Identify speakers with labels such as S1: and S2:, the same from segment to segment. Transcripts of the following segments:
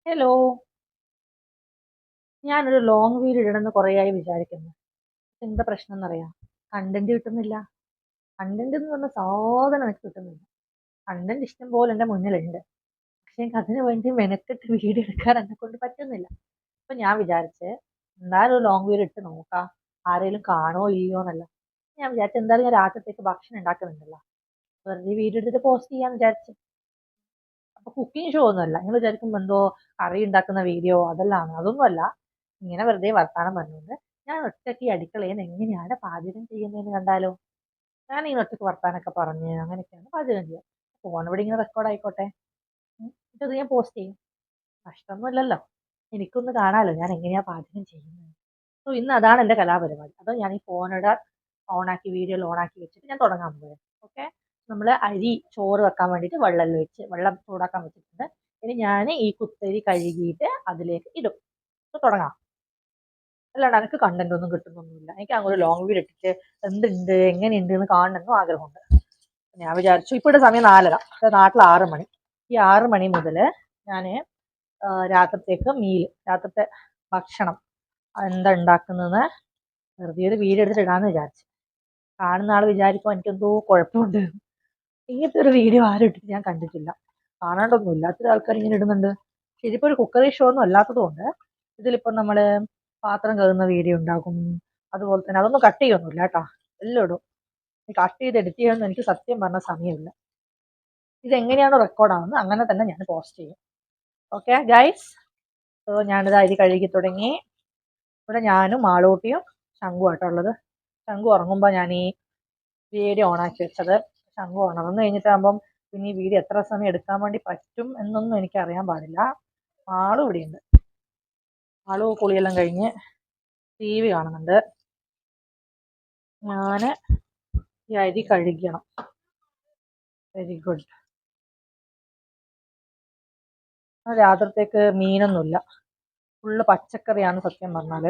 S1: Hello. ഞാനൊരു long video ഇടണമെന്ന് കുറേയായി വിചാരിക്കുന്നു. എന്താ പ്രശ്നം എന്നറിയാം? കണ്ടന്റ് കിട്ടുന്നില്ല. കണ്ടന്റ് എന്ന് പറഞ്ഞ സാധനം എനിക്ക് കിട്ടുന്നില്ല. കണ്ടന്റ് ഇഷ്ടം പോലെ എൻ്റെ മുന്നിലുണ്ട്. പക്ഷെ എനിക്ക് അതിനു വേണ്ടി മെനക്കെട്ട് വീഡിയോ എടുക്കാൻ എന്നെ കൊണ്ട് പറ്റുന്നില്ല. അപ്പൊ ഞാൻ വിചാരിച്ച് എന്തായാലും ഒരു ലോങ് വീഡിയോ ഇട്ട് നോക്കാം, ആരെങ്കിലും കാണോ ഇല്ലയോ എന്നല്ല. ഞാൻ വിചാരിച്ചു എന്തായാലും ഞാൻ രാത്രിത്തേക്ക് ഭക്ഷണം ഉണ്ടാക്കുന്നുണ്ടല്ലോ, വെറുതെ വീഡിയോ എടുത്തിട്ട് പോസ്റ്റ് ചെയ്യാന്ന് വിചാരിച്ചു. അപ്പൊ കുക്കിംഗ് ഷോ ഒന്നുമല്ല. നിങ്ങൾ വിചാരിക്കുമ്പോൾ എന്തോ കറി ഉണ്ടാക്കുന്ന വീഡിയോ അതെല്ലാം, അതൊന്നുമല്ല. ഇങ്ങനെ വെറുതെ വർത്താനം പറഞ്ഞുകൊണ്ട് ഞാൻ ഒറ്റയ്ക്ക് ഈ അടുക്കളയിൽ നിന്ന് എങ്ങനെയാണ് പാചകം ചെയ്യുന്നതെന്ന് കണ്ടാലോ. ഞാൻ ഇങ്ങനെ ഒറ്റയ്ക്ക് വർത്താനൊക്കെ പറഞ്ഞ് അങ്ങനെയൊക്കെയാണ് പാചകം ചെയ്യുക. ഫോൺ ഇവിടെ ഇങ്ങനെ റെക്കോർഡ് ആയിക്കോട്ടെ. എന്നിട്ട് ഞാൻ പോസ്റ്റ് ചെയ്യും. നഷ്ടമൊന്നുമില്ലല്ലോ, എനിക്കൊന്ന് കാണാലോ ഞാൻ എങ്ങനെയാ പാചകം ചെയ്യുന്നത്. സോ ഇന്ന് അതാണ് എൻ്റെ കലാപരിപാടി. അതോ ഞാൻ ഈ ഫോണിടെ ഓണാക്കി വീഡിയോ ഓണാക്കി വെച്ചിട്ട് ഞാൻ തുടങ്ങാൻ പോകുന്നത്. ഓക്കെ. നമ്മൾ അരി ചോറ് വെക്കാൻ വേണ്ടിയിട്ട് വെള്ളം ചൂടാക്കാൻ വെച്ചിട്ടുണ്ട്. ഇനി ഞാൻ ഈ കുത്തരി കഴുകിയിട്ട് അതിലേക്ക് ഇടും. തുടങ്ങാം. അല്ലാണ്ട് എനിക്ക് കണ്ടന്റ് ഒന്നും കിട്ടുന്നൊന്നുമില്ല. എനിക്ക് അങ്ങോട്ട് ലോങ് വീഡിയോ ഇട്ടിട്ട് എന്തുണ്ട് എങ്ങനെയുണ്ട് എന്ന് കാണണമെന്നും ആഗ്രഹമുണ്ട്. ഞാൻ വിചാരിച്ചു ഇപ്പോൾ സമയം 4:30, നാട്ടിൽ 6 മണി. ഈ 6 മണി മുതൽ ഞാൻ രാത്രിത്തെ ഭക്ഷണം എന്താ ഉണ്ടാക്കുന്നത് വെറുതെ ഒരു വീഡിയോ എടുത്തിട്ട് ഇടാന്ന് വിചാരിച്ചു. കാണുന്ന ആൾ വിചാരിക്കും എനിക്കെന്തോ കുഴപ്പമുണ്ട്. ഇങ്ങനത്തെ ഒരു വീഡിയോ ആരും ഇട്ടിട്ട് ഞാൻ കണ്ടിട്ടില്ല. കാണാണ്ടൊന്നുമില്ല, അത്ര ആൾക്കാർ ഇങ്ങനെ ഇടുന്നുണ്ട്. ശരിക്കും ഒരു കുക്കറി ഷോ ഒന്നും അല്ലാത്തതുകൊണ്ട് ഇതിലിപ്പം നമ്മൾ പാത്രം കഴുകുന്ന വീഡിയോ ഉണ്ടാകും. അതുപോലെ തന്നെ അതൊന്നും കട്ട് ചെയ്യൊന്നുമില്ല കേട്ടോ, എല്ലാം ഇടും. കട്ട് ചെയ്ത് എഡിറ്റ് ചെയ്യാനൊന്നും എനിക്ക് സത്യം പറഞ്ഞ സമയമില്ല. ഇതെങ്ങനെയാണോ റെക്കോർഡാവുന്നത് അങ്ങനെ തന്നെ ഞാൻ പോസ്റ്റ് ചെയ്യും. Okay guys. സോ ഞാനിത് അരി കഴുകി തുടങ്ങി. ഇവിടെ ഞാനും മാളൂട്ടിയും ശംഖു ആട്ടോ ഉള്ളത്. ശംഖു ഉറങ്ങുമ്പോൾ ഞാൻ ഈ വീഡിയോ ഓണാക്കി വെച്ചത്. ശംഖു ഉണർന്നു കഴിഞ്ഞിട്ടാകുമ്പം പിന്നെ ഈ വീഡിയോ എത്ര സമയം എടുക്കാൻ വേണ്ടി പറ്റും എന്നൊന്നും എനിക്ക് അറിയാൻ പാടില്ല. ആളും ഇവിടെയുണ്ട്. ആള് കുളിയെല്ലാം കഴിഞ്ഞ് TV കാണുന്നുണ്ട്. ഞാൻ ഈ അരി കഴുകണം. Very good. രാത്രിത്തേക്ക് മീനൊന്നുമില്ല, ഫുള്ള് പച്ചക്കറിയാണ് സത്യം പറഞ്ഞാൽ.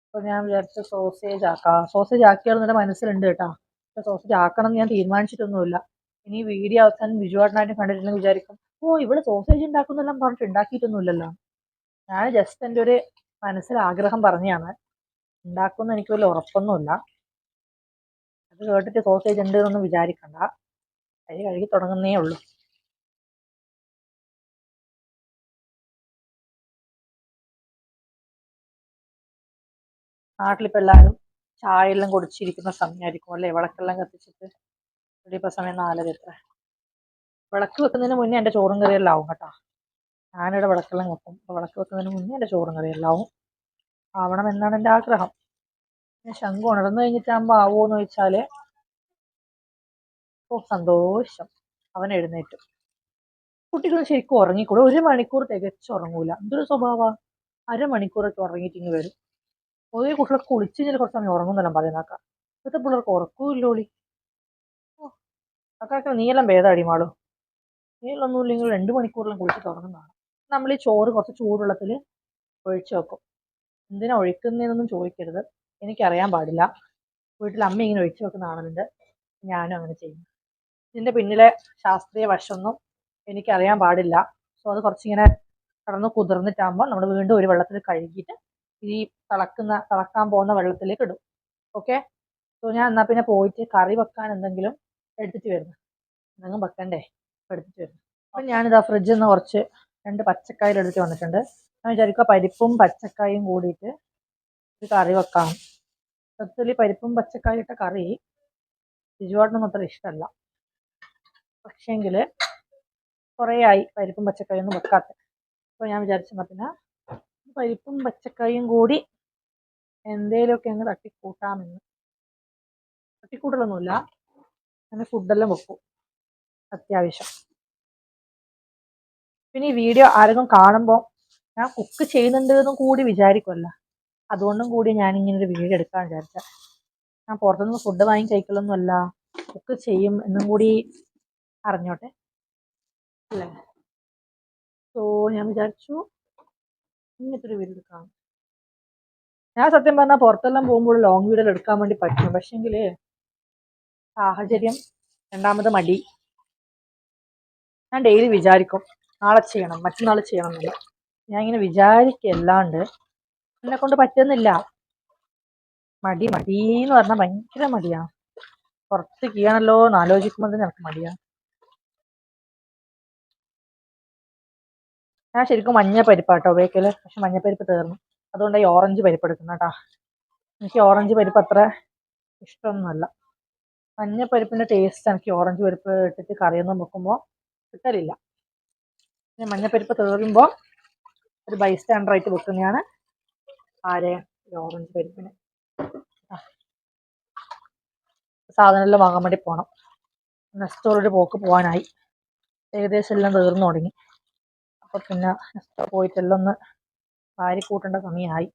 S1: അപ്പോൾ ഞാൻ വിചാരിച്ചു സോസേജ് ആക്കാം. സോസേജ് ആക്കിയാലും എൻ്റെ മനസ്സിലുണ്ട് കേട്ടോ. പക്ഷെ സോസേജ് ആക്കണം എന്ന് ഞാൻ തീരുമാനിച്ചിട്ടൊന്നുമില്ല. ഇനി വീഡിയോ അവസാനം ബിജുവാട്ടനായിട്ട് കണ്ടിട്ടുണ്ടെങ്കിൽ വിചാരിക്കും, ഓ ഇവിടെ സോസേജ് ഉണ്ടാക്കുന്നെല്ലാം പറഞ്ഞിട്ട് ഉണ്ടാക്കിയിട്ടൊന്നുമില്ലല്ലോ. ഞാൻ ജസ്റ്റ് എൻ്റെ ഒരു മനസ്സിൽ ആഗ്രഹം പറഞ്ഞതാണ്. ഉണ്ടാക്കുമെന്ന് എനിക്ക് വലിയ ഉറപ്പൊന്നുമില്ല. അത് കേട്ടിട്ട് സോസേജ് ഉണ്ട് എന്നൊന്നും വിചാരിക്കണ്ട. അരി കഴുകി തുടങ്ങുന്നേ ഉള്ളൂ. നാട്ടിലിപ്പോൾ എല്ലാവരും ചായയെല്ലാം കുടിച്ചിരിക്കുന്ന സമയമായിരിക്കും അല്ലേ? വിളക്കെല്ലാം കത്തിച്ചിട്ട്. ഇവിടെ ഇപ്പോൾ സമയം 4:30 എത്ര. വിളക്ക് വെക്കുന്നതിന് മുന്നേ എൻ്റെ ചോറും കറിയെല്ലാം ആവും കേട്ടോ. ഞാനിവിടെ വിളക്കെല്ലാം വെക്കും. അപ്പോൾ വിളക്ക് വെക്കുന്നതിന് മുന്നേ എൻ്റെ ചോറും കറിയെല്ലാം ആവണം എന്നാണ് എൻ്റെ ആഗ്രഹം. ശംഖു ഉണർന്നു കഴിഞ്ഞിട്ടാകുമ്പോൾ ആവുമോ എന്ന് ചോദിച്ചാൽ സന്തോഷം, അവൻ എഴുന്നേറ്റു. കുട്ടികൾ ശരിക്കും ഉറങ്ങിക്കൂടെ? 1 മണിക്കൂർ തികച്ചുറങ്ങൂല. എന്തൊരു സ്വഭാവമാണ്. അരമണിക്കൂറൊക്കെ ഉറങ്ങിയിട്ട് ഇങ്ങ് വരും. പൊതുവെ കുട്ടികളൊക്കെ കുളിച്ച് കഴിഞ്ഞാൽ കുറച്ച് സമയം ഉറങ്ങുന്നെല്ലാം പറയുന്നേക്കാം. ഇപ്പോഴത്തെ പിള്ളേർക്ക് ഉറക്കമില്ലോളി. അക്കാക്ക നീയെല്ലാം ഭേദം അടിമാളൂ. നീളൊന്നുമില്ലെങ്കിൽ 2 മണിക്കൂറിലും കുളിച്ചിട്ട് ഉറങ്ങുന്നതാണ്. നമ്മൾ ഈ ചോറ് കുറച്ച് ചൂടുവെള്ളത്തിൽ ഒഴിച്ചു വെക്കും. എന്തിനാ ഒഴിക്കുന്നതെന്നൊന്നും ചോദിക്കരുത്, എനിക്കറിയാൻ പാടില്ല. വീട്ടിൽ അമ്മ ഇങ്ങനെ ഒഴിച്ചു വെക്കുന്ന കാണുന്നുണ്ട്, ഞാനും അങ്ങനെ ചെയ്യുന്നു. ഇതിൻ്റെ പിന്നിലെ ശാസ്ത്രീയ വശമൊന്നും എനിക്കറിയാൻ പാടില്ല. സോ അത് കുറച്ചിങ്ങനെ കടന്ന് കുതിർന്നിട്ടാകുമ്പോൾ നമ്മൾ വീണ്ടും ഒരു വെള്ളത്തിൽ കഴുകിയിട്ട് ഈ തിളക്കാൻ പോകുന്ന വെള്ളത്തിലേക്ക് ഇടും. ഓക്കെ. സോ ഞാൻ എന്നാൽ പിന്നെ പോയിട്ട് കറി വെക്കാൻ എന്തെങ്കിലും എടുത്തിട്ട് വരുന്നു. എന്തെങ്കിലും വെക്കണ്ടേ, എടുത്തിട്ട് വരുന്നു. അപ്പം ഞാനിതാ ഫ്രിഡ്ജിൽ നിന്ന് കുറച്ച് 2 പച്ചക്കായ എടുത്തിട്ട് വന്നിട്ടുണ്ട്. ഞാൻ വിചാരിക്കുക പരിപ്പും പച്ചക്കായും കൂടിയിട്ട് ഒരു കറി വെക്കാം. സത്യത്തിൽ പരിപ്പും പച്ചക്കായും ഇട്ട കറി ബിജുവാട്ടനൊന്നും അത്ര ഇഷ്ടമല്ല. പക്ഷേങ്കിൽ കുറേ ആയി പരിപ്പും പച്ചക്കായും ഒന്നും വെക്കാത്ത. അപ്പോൾ ഞാൻ വിചാരിച്ചെന്നാൽ പിന്നെ പരിപ്പും പച്ചക്കായും കൂടി എന്തേലുമൊക്കെ അങ്ങ് തട്ടിക്കൂട്ടാമെന്ന്. തട്ടിക്കൂട്ടലൊന്നുമില്ല, അങ്ങനെ ഫുഡെല്ലാം വെക്കും അത്യാവശ്യം. പിന്നെ ഈ വീഡിയോ ആരെങ്കിലും കാണുമ്പോൾ ഞാൻ കുക്ക് ചെയ്യുന്നുണ്ട് എന്നും കൂടി വിചാരിക്കുമല്ലോ. അതുകൊണ്ടും കൂടി ഞാനിങ്ങനൊരു വീഡിയോ എടുക്കാൻ വിചാരിച്ച. ഞാൻ പുറത്തുനിന്ന് ഫുഡ് വാങ്ങി കഴിക്കലൊന്നുമല്ല, കുക്ക് ചെയ്യും എന്നും കൂടി അറിഞ്ഞോട്ടെ അല്ലേ. സോ ഞാൻ വിചാരിച്ചു ഇങ്ങനത്തെ ഒരു വീഡിയോ എടുക്കാം. ഞാൻ സത്യം പറഞ്ഞാൽ പുറത്തെല്ലാം പോകുമ്പോൾ ലോങ് വീഡിയോ എടുക്കാൻ വേണ്ടി പറ്റും. പക്ഷേങ്കിൽ സാഹചര്യം, രണ്ടാമത് മടി. ഞാൻ ഡെയിലി വിചാരിക്കും നാളെ ചെയ്യണം, മറ്റന്നാൾ ചെയ്യണം എന്നില്ല. ഞാൻ ഇങ്ങനെ വിചാരിക്കല്ലാണ്ട് എന്നെ കൊണ്ട് പറ്റുന്നില്ല. മടി മടീന്ന് പറഞ്ഞാൽ ഭയങ്കര മടിയാ. കുറച്ച് ചെയ്യണല്ലോ എന്ന് ആലോചിക്കുമ്പോൾ തന്നെ എനിക്ക് മടിയാ. ഞാൻ ശരിക്കും മഞ്ഞ പരിപ്പാട്ടോ ഉപയോഗിക്കല്, പക്ഷെ മഞ്ഞപ്പരിപ്പ് തീർന്നു. അതുകൊണ്ട് ഈ ഓറഞ്ച് പരിപ്പ് എടുക്കുന്ന കേട്ടാ. എനിക്ക് ഓറഞ്ച് പരിപ്പ് അത്ര ഇഷ്ടമൊന്നുമല്ല. മഞ്ഞപ്പരിപ്പിന്റെ ടേസ്റ്റ് എനിക്ക് ഓറഞ്ച് പരിപ്പ് ഇട്ടിട്ട് കറിയൊന്നും വെക്കുമ്പോൾ കിട്ടലില്ല. പിന്നെ മഞ്ഞപ്പരിപ്പ് തീറുമ്പോൾ ഒരു ബൈസ്റ്റാൻഡറായിട്ട് വെക്കുന്നതാണ് ആരെ ഓറഞ്ച് പരിപ്പിന്. സാധനമെല്ലാം വാങ്ങാൻ വേണ്ടി പോകണം. നെക്സ്റ്റ് പോക്ക് പോകാനായി, ഏകദേശം എല്ലാം തീർന്നു തുടങ്ങി. അപ്പൊ പിന്നെ നെക്സ്റ്റ് പോയിട്ടെല്ലാം ഒന്ന് വാരി കൂട്ടേണ്ട സമയമായി.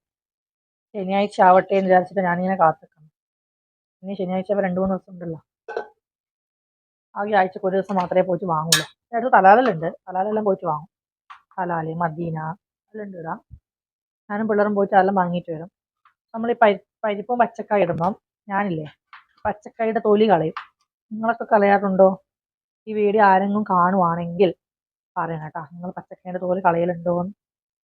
S1: ശനിയാഴ്ച ആവട്ടെ എന്ന് വിചാരിച്ചിട്ട് ഞാനിങ്ങനെ കാത്തിക്കണം. ഇനി ശനിയാഴ്ച 2-3 ദിവസം ഉണ്ടല്ലോ. ആകെ ആഴ്ചക്ക് ഒരു ദിവസം മാത്രമേ പോയിട്ട് വാങ്ങൂല്ലോ. അടുത്ത് തലാലെല്ലാം പോയിട്ട് വാങ്ങും. തലാല്, മദീന എല്ലാം ഉണ്ട് ഇടാം. ഞാനും പിള്ളേരും പോയിട്ട് അതെല്ലാം വാങ്ങിയിട്ട് വരും. നമ്മൾ ഈ പരിപ്പും പച്ചക്കായ ഇടുമ്പം ഞാനില്ലേ പച്ചക്കായുടെ തൊലി കളയും. നിങ്ങളൊക്കെ കളയാറുണ്ടോ? ഈ വീഡിയോ ആരെങ്കിലും കാണുവാണെങ്കിൽ പറയണം കേട്ടോ, നിങ്ങൾ പച്ചക്കായുടെ തോല് കളയലുണ്ടോന്ന്.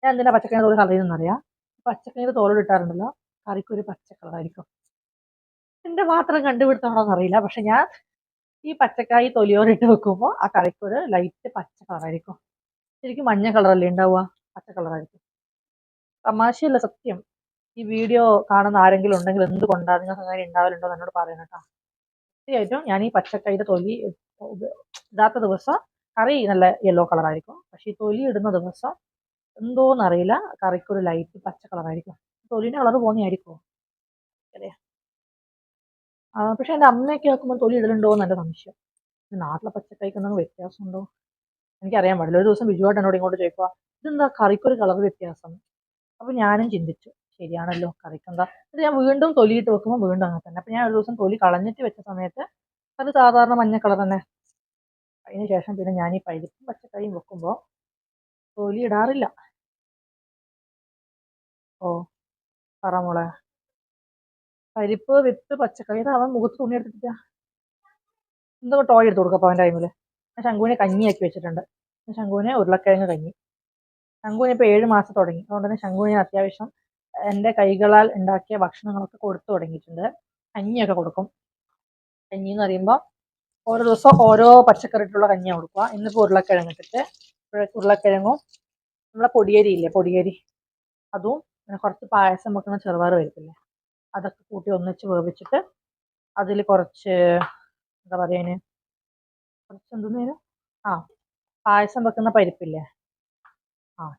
S1: ഞാൻ എന്തിനാ പച്ചക്കായുടെ തോല് കളയുന്നറിയാം? പച്ചക്കായുടെ തോല് ഇട്ടാറുണ്ടല്ലോ, കറിക്കൊരു പച്ച കളറായിരിക്കും. എന്റെ മാത്രം കണ്ടുപിടുത്തമാണോന്ന് അറിയില്ല, പക്ഷെ ഞാൻ ഈ പച്ചക്കായി തൊലിയോടിട്ട് വെക്കുമ്പോൾ ആ കറിക്കൊരു ലൈറ്റ് പച്ച കളറായിരിക്കും. ശരിക്കും മഞ്ഞ കളറല്ലേ ഉണ്ടാവുക, പച്ച കളറായിരിക്കും. തമാശയല്ല, സത്യം. ഈ വീഡിയോ കാണുന്ന ആരെങ്കിലും ഉണ്ടെങ്കിൽ എന്തുകൊണ്ടാണ് നിങ്ങൾക്ക് അങ്ങനെ ഉണ്ടാവലുണ്ടോ എന്നോട് പറയണം കേട്ടോ. തീർച്ചയായിട്ടും ഞാൻ ഈ പച്ചക്കായുടെ തൊലി ഇടാത്ത ദിവസം കറി നല്ല യെല്ലോ കളറായിരിക്കും, പക്ഷെ ഈ തൊലി ഇടുന്ന ദിവസം എന്തോന്നറിയില്ല കറിക്കൊരു ലൈറ്റ് പച്ച കളറായിരിക്കും. തൊലിന്റെ കളർ പോകുന്നതായിരിക്കുമോ അല്ലേ? പക്ഷെ എൻ്റെ അമ്മയൊക്കെ ആക്കുമ്പോൾ തൊലി ഇടലുണ്ടോ എന്ന് എൻ്റെ സംശയം. നാട്ടിലെ പച്ചക്കറിക്ക് എന്തെങ്കിലും വ്യത്യാസമുണ്ടോ എനിക്കറിയാൻ പാടില്ല. ഒരു ദിവസം ബിജുവായിട്ട് എന്നോട് ഇങ്ങോട്ട് ചോദിക്കുക, ഇതെന്താ കറിക്കൊരു കളർ വ്യത്യാസം? അപ്പൊ ഞാനും ചിന്തിച്ചു, ശരിയാണല്ലോ, കറിക്കെന്താ. ഇത് ഞാൻ വീണ്ടും തൊലിയിട്ട് വെക്കുമ്പോൾ വീണ്ടും അങ്ങനെ തന്നെ. അപ്പൊ ഞാൻ ഒരു ദിവസം തൊലി കളഞ്ഞിട്ട് വെച്ച സമയത്ത് അത് സാധാരണ മഞ്ഞ കളർ തന്നെ. അതിന് ശേഷം പിന്നെ ഞാൻ ഈ പരിപ്പും പച്ചക്കറിയും വെക്കുമ്പോൾ തൊലി ഇടാറില്ല. ഓ പറ മോളെ. പരിപ്പ് വിത്ത് പച്ചക്കറി അവൻ മുഖത്ത് തുണി എടുത്തിട്ടില്ല. എന്തോ ടോയ് എടുത്ത് കൊടുക്കും. അപ്പോൾ അവൻ ടൈമിൽ ഞാൻ ശംഖുവിനെ കഞ്ഞിയാക്കി വെച്ചിട്ടുണ്ട്. ശംഖുവിനെ ഉരുളക്കിഴങ്ങ് കഞ്ഞി. ശംഖുവിന് ഇപ്പോൾ 7 മാസം തുടങ്ങി. അതുകൊണ്ട് തന്നെ ശംഖുവിന് അത്യാവശ്യം എൻ്റെ കൈകളാൽ ഉണ്ടാക്കിയ ഭക്ഷണങ്ങളൊക്കെ കൊടുത്തു തുടങ്ങിയിട്ടുണ്ട്. കഞ്ഞിയൊക്കെ കൊടുക്കും. കഞ്ഞി എന്ന് പറയുമ്പോൾ ഓരോ ദിവസം ഓരോ പച്ചക്കറി ഇട്ടുള്ള കഞ്ഞിയാണ് കൊടുക്കുക. ഇന്നിപ്പോൾ ഉരുളക്കിഴങ്ങ് ഇട്ടിട്ട്, ഉരുളക്കിഴങ്ങും നമ്മളെ പൊടിയരി ഇല്ലേ, പൊടിയരി അതും പിന്നെ കുറച്ച് പായസം വെക്കുന്ന ചെറുപയർ പരിപ്പില്ലേ, അതൊക്കെ കൂട്ടി ഒന്നിച്ച് വേവിച്ചിട്ട് അതിൽ കുറച്ച് എന്താ പറയുക, കുറച്ച് എന്തെന്നേനും പായസം വെക്കുന്ന പരിപ്പില്ലേ,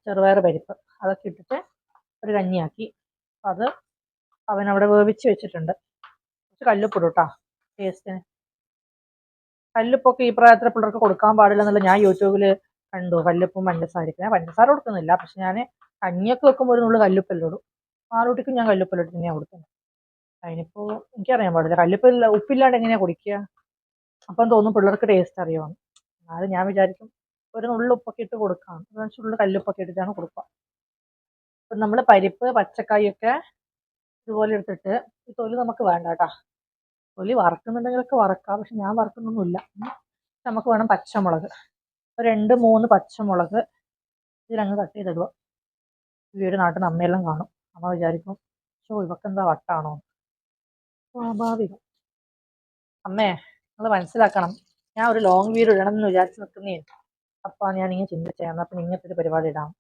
S1: ചെറുപയർ പരിപ്പ് അതൊക്കെ ഇട്ടിട്ട് ഒരു കഞ്ഞിയാക്കി. അത് അവനവിടെ വേവിച്ച് വെച്ചിട്ടുണ്ട്. കുറച്ച് കല്ലുപ്പിടും കേട്ടോ ടേസ്റ്റിന്. കല്ലുപ്പൊക്കെ ഈ പ്രായത്തിലെ പിള്ളേർക്ക് കൊടുക്കാൻ പാടില്ല എന്നുള്ള ഞാൻ യൂട്യൂബിൽ കണ്ടു. കല്ലുപ്പും പഞ്ചസാരയ്ക്ക് ഞാൻ പഞ്ചസാര കൊടുക്കുന്നില്ല, പക്ഷെ ഞാൻ കഞ്ഞിയൊക്കെ വെക്കുമ്പോൾ ഒരു നുള്ളു കല്ലുപ്പെല്ലാം ഇടും. ആറൂട്ടിക്കും ഞാൻ കല്ലുപ്പെല്ലാം ഇട്ട് തന്നെയാണ് കൊടുക്കുന്നത്. അതിനിപ്പോൾ എനിക്കറിയാൻ പാടില്ല കല്ലുപ്പില്ല ഉപ്പില്ലാണ്ട് എങ്ങനെയാണ് കുടിക്കുക. അപ്പം തോന്നും പിള്ളേർക്ക് ടേസ്റ്റ് അറിയുമെന്ന്. അത് ഞാൻ വിചാരിക്കും ഒരു നുള്ളു ഉപ്പൊക്കെ ഇട്ട് കൊടുക്കാം, നുള്ളു കല്ലുപ്പൊക്കെ ഇട്ടിട്ടാണ് കൊടുക്കുക. അപ്പം നമ്മൾ പരിപ്പ് പച്ചക്കായൊക്കെ ഇതുപോലെ എടുത്തിട്ട് ഈ തൊലി നമുക്ക് വേണ്ട കേട്ടോ. തൊലി വറക്കുന്നുണ്ടെങ്കിലൊക്കെ വറക്കാം, പക്ഷെ ഞാൻ വറക്കുന്നൊന്നുമില്ല. നമുക്ക് വേണം പച്ചമുളക്, ഒരു 2-3 പച്ചമുളക് ഇതിലങ്ങ് കട്ട് ചെയ്തിടുക. വീട് നാട്ടിൽ നിന്ന് അമ്മയെല്ലാം കാണും. അമ്മ വിചാരിക്കും, ഇവക്കെന്താ വട്ടാണോ? സ്വാഭാവികം. അമ്മേ നിങ്ങൾ മനസ്സിലാക്കണം, ഞാൻ ഒരു ലോങ് വീഡിയോ ഇടണം എന്ന് വിചാരിച്ച് നിൽക്കുന്നേ. അപ്പോൾ ഞാൻ ഇങ്ങനെ ചിന്തിച്ചേ, എന്നാൽ പിന്നെ ഇങ്ങനത്തെ ഒരു പരിപാടി ഇടാം.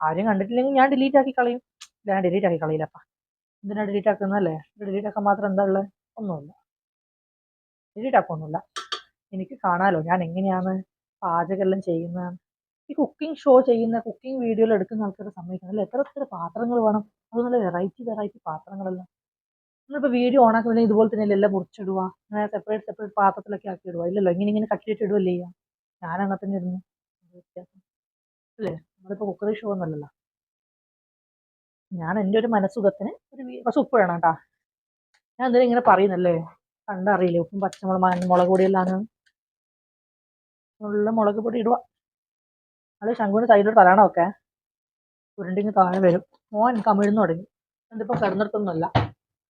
S1: ആരും കണ്ടിട്ടില്ലെങ്കിൽ ഞാൻ ഡിലീറ്റ് ആക്കി കളയും. ഞാൻ ഡിലീറ്റ് ആക്കി കളയില്ലപ്പാ. എന്തിനാ ഡിലീറ്റ് ആക്കുന്നല്ലേ? ഡിലീറ്റ് ആക്കാൻ മാത്രം എന്താ ഉള്ളത്? ഒന്നുമില്ല. ഡിലീറ്റ് ആക്കൊന്നുമില്ല. എനിക്ക് കാണാലോ ഞാൻ എങ്ങനെയാണ് പാചകമെല്ലാം ചെയ്യുന്നത്. ഈ കുക്കിംഗ് ഷോ ചെയ്യുന്ന കുക്കിംഗ് വീഡിയോയിൽ എടുക്കുന്ന ആൾക്കാരെ സമ്മതിക്കണം. എത്ര പാത്രങ്ങൾ വേണം, അത് നല്ല വെറൈറ്റി പാത്രങ്ങളെല്ലാം. നമ്മളിപ്പോൾ വീഡിയോ ഓണാക്കുമ്പോൾ ഇതുപോലെ തന്നെ എല്ലാം മുറിച്ചിടുക, അങ്ങനെ സെപ്പറേറ്റ് പാത്രത്തിലൊക്കെ ആക്കി ഇടുക. ഇല്ലല്ലോ, ഇങ്ങനെ കട്ടിയിട്ട് ഇടുകയല്ലേ ചെയ്യുക. ഞാൻ അങ്ങനെ തന്നെ ഇരുന്നു വ്യത്യാസം അല്ലേ. നമ്മളിപ്പോൾ കുക്കറി ഷോ ഒന്നുമല്ലല്ലോ. ഞാൻ എൻ്റെ ഒരു മനസ്സുഖത്തിന് കുറച്ച് ഉപ്പ് വേണം കേട്ടാ. ഞാൻ എന്തിനാ ഇങ്ങനെ പറയുന്നല്ലേ, കണ്ടറിയില്ലേ ഉപ്പും മുളക് പൊടിയെല്ലാം. ഉള്ള മുളക് പൊടി ഇടുക. അത് ശംഖുവിന് സൈഡിൽ തലണം ഒക്കെ ഉരുണ്ടിങ്ങ് താഴെ വരും. മോൻ കമിഴ്ന്നു തുടങ്ങി. ഇതിപ്പോൾ കിടന്നിടത്തൊന്നുമല്ല,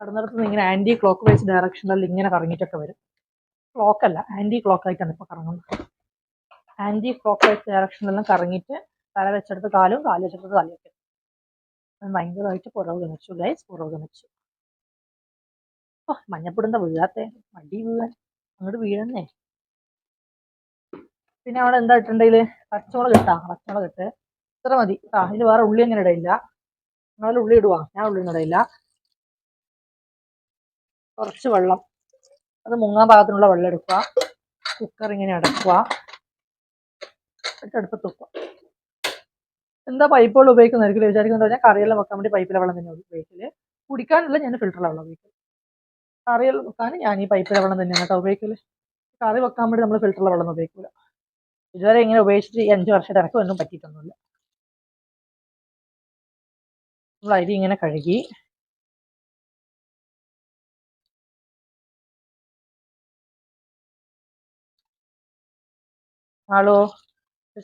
S1: കിടന്നിടത്തുനിന്ന് ഇങ്ങനെ ആൻറ്റി ക്ലോക്ക് വൈസ് ഡയറക്ഷനിൽ ഇങ്ങനെ കറങ്ങിയിട്ടൊക്കെ വരും. ക്ലോക്കല്ല, ആൻറ്റി ക്ലോക്ക് ആയിട്ടാണ് ഇപ്പോൾ കറങ്ങുന്നത്. ആന്റി ക്ലോക്ക് വൈസ് ഡയറക്ഷനിലെല്ലാം കറങ്ങിയിട്ട് തല വെച്ചെടുത്ത് കാലും കാല് വെച്ചെടുത്ത് തലയൊക്കെ ഭയങ്കരമായിട്ട് പുറകെ ഗൈസ് പുറകെ. ഓ മഞ്ഞപ്പൊടുന്ന വീഴാത്തെ മടി വീഴാൻ അങ്ങോട്ട് വീഴുന്നേ. പിന്നെ അവിടെ എന്താ ഇട്ടുണ്ടെങ്കില് പച്ചമുളക് ഇട്ട് ഇത്ര മതി ആ. ഇതിൽ വേറെ ഉള്ളി അങ്ങനെ ഇടയില്ല. നിങ്ങൾ ഉള്ളി ഇടുവാ, ഞാൻ ഉള്ളി ഒന്നും ഇടയില്ല. കുറച്ച് വെള്ളം, അത് മുങ്ങാൻ പാകത്തിനുള്ള വെള്ളം എടുക്കുക. കുക്കർ ഇങ്ങനെ അടക്കുക, അടുപ്പത്ത് വെക്കുക. എന്താ പൈപ്പ് വെള്ളം ഉപയോഗിക്കുന്നതായിരിക്കും വിചാരിക്കുന്നത് പറഞ്ഞാൽ കറിയെല്ലാം വെക്കാൻ വേണ്ടി പൈപ്പിലെ വെള്ളം തന്നെ ഉപയോഗിക്കല്. കുടിക്കാനുള്ള ഞാൻ ഫിൽറ്ററിലെ വെള്ളം ഉപയോഗിക്കല്. കറിയെല്ലാം വെക്കാൻ ഞാൻ ഈ പൈപ്പിലെ വെള്ളം തന്നെയാണ് കേട്ടോ ഉപയോഗിക്കല്. കറി വെക്കാൻ വേണ്ടി നമ്മൾ ഫിൽറ്ററിലെ വെള്ളം ഉപയോഗിക്കില്ല. ഇതുവരെ ഇങ്ങനെ ഉപയോഗിച്ചിട്ട് ഈ 5 വർഷമായിട്ട് എനക്കും ഒന്നും പറ്റിയിട്ടൊന്നുമില്ല. നമ്മൾ അരി ഇങ്ങനെ കഴുകി ആളോ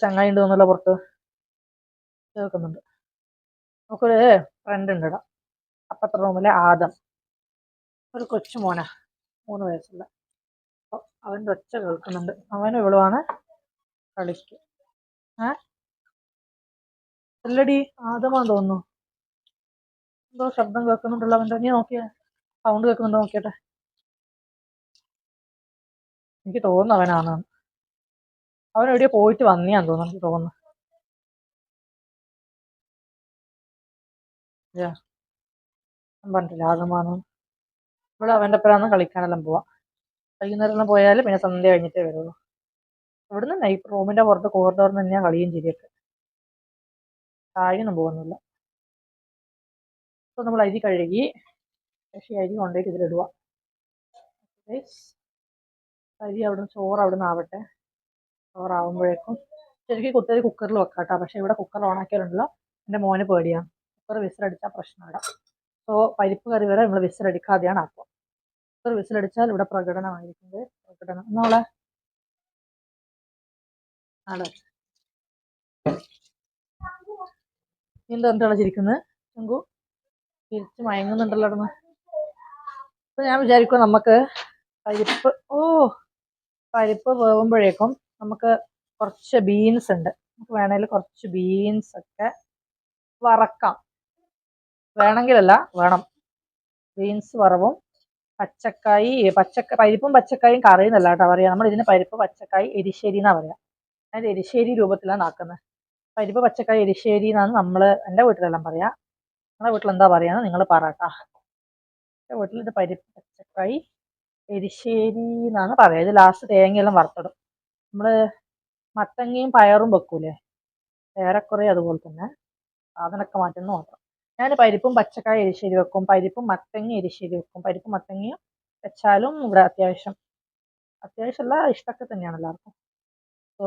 S1: ചങ്ങായി ഉണ്ട് തോന്നല്ലോ പുറത്ത് കേൾക്കുന്നുണ്ട്. നമുക്കൊരു ഫ്രണ്ട് ഉണ്ട് ഇടാം, അപ്പുറത്തെ റൂമിലെ ആദം, ഒരു കൊച്ചു മോനാ, 3 വയസ്സുള്ള. അപ്പോൾ അവൻ്റെ ഒച്ച കേൾക്കുന്നുണ്ട്. അവനും ഇവളുമാണ് കളിക്ക്. അല്ലടി ആദമാന്ന് തോന്നുന്നു. എന്തോ ശബ്ദം കേൾക്കുന്നുണ്ടല്ലോ അവൻ്റെ. നീ നോക്കിയേ, സൗണ്ട് കേൾക്കുന്നുണ്ടോ നോക്കിയട്ടെ. എനിക്ക് തോന്നുന്നു അവനാണ്. അവൻ എവിടെയോ പോയിട്ട് വന്നിയാന്ന് തോന്നുന്നു, എനിക്ക് തോന്നുന്നു. ഞാൻ പറഞ്ഞിട്ടില്ല ആദമാന്ന്. ഇവിടെ അവൻ്റെ ഒപ്പരാന്ന് കളിക്കാനെല്ലാം പോവാം. വൈകുന്നേരം പോയാൽ പിന്നെ സന്ധ്യ കഴിഞ്ഞിട്ടേ വരുള്ളൂ. ഇവിടുന്ന് നൈറ്റ് റൂമിന്റെ പുറത്ത് കോറിഡോറിൽ തന്നെയാണ് കളിയും ചിരിയൊക്കെ. താഴെയൊന്നും പോകുന്നില്ല. അപ്പോൾ നമ്മൾ അരി കഴുകി പക്ഷേ അരി കൊണ്ടേക്ക് ഇതിലിടുക. അരി അവിടുന്ന് ചോറ് അവിടുന്ന് ആവട്ടെ. ചോറാവുമ്പോഴേക്കും ശരിക്കും കുത്തരി കുക്കറിൽ വെക്കാട്ടോ. പക്ഷെ ഇവിടെ കുക്കർ ഓണാക്കിയാലുണ്ടല്ലോ എൻ്റെ മോന് പേടിയാണ്. കുക്കർ വിസിലടിച്ചാൽ പ്രശ്നമില്ല. സോ പരിപ്പ് കറി വരെ നമ്മൾ വിസിലടിക്കാതെയാണ് ആക്കുക. കുക്കർ വിസിലടിച്ചാൽ ഇവിടെ പ്രകടനമായിരിക്കുന്നത്. പ്രകടനം എന്നോളെ ആടെ എന്താണ് ചിരിക്കുന്നത് ശങ്കു? തിരിച്ച് മയങ്ങുന്നുണ്ടല്ലോ അവിടുന്ന്. അപ്പൊ ഞാൻ വിചാരിക്കും നമുക്ക് പരിപ്പ് വേവുമ്പോഴേക്കും നമുക്ക് കുറച്ച് ബീൻസ് ഉണ്ട്, നമുക്ക് വേണമെങ്കിൽ കുറച്ച് ബീൻസ് ഒക്കെ വറക്കാം. വേണമെങ്കിലല്ല, വേണം. ബീൻസ് വറവും പച്ചക്കായി പരിപ്പും പച്ചക്കായും കറി എന്നല്ല കേട്ടോ പറയാ. നമ്മൾ ഇതിന് പരിപ്പ് പച്ചക്കായി എരിശ്ശേരി എന്നാ പറയാ. അതിന്റെ എരിശ്ശേരി രൂപത്തിലാണ് ആക്കുന്നത്. പരിപ്പ് പച്ചക്കായി എരിശ്ശേരി എന്നാണ് നമ്മള് എൻ്റെ വീട്ടിലെല്ലാം പറയാ. നിങ്ങളുടെ വീട്ടിൽ എന്താ പറയാന്ന് നിങ്ങൾ പറട്ടാ. എൻ്റെ വീട്ടിൽ ഇത് പരിപ്പ് പച്ചക്കായി എരിശ്ശേരി എന്നാണ് പറയാ. ഇത് ലാസ്റ്റ് തേങ്ങയെല്ലാം വറുത്തിടും. നമ്മള് മത്തങ്ങയും പയറും വെക്കൂലേ, ഏറെക്കുറെ അതുപോലെ തന്നെ, സാധനമൊക്കെ മാറ്റുന്ന മാത്രം. ഞാൻ പരിപ്പും പച്ചക്കായ എരിശ്ശേരി വെക്കും, പരിപ്പും മത്തങ്ങ എരിശ്ശേരി വെക്കും. പരിപ്പും മത്തങ്ങയും വെച്ചാലും ഇവിടെ അത്യാവശ്യമല്ല, ഇഷ്ടമൊക്കെ തന്നെയാണ് എല്ലാവർക്കും. സോ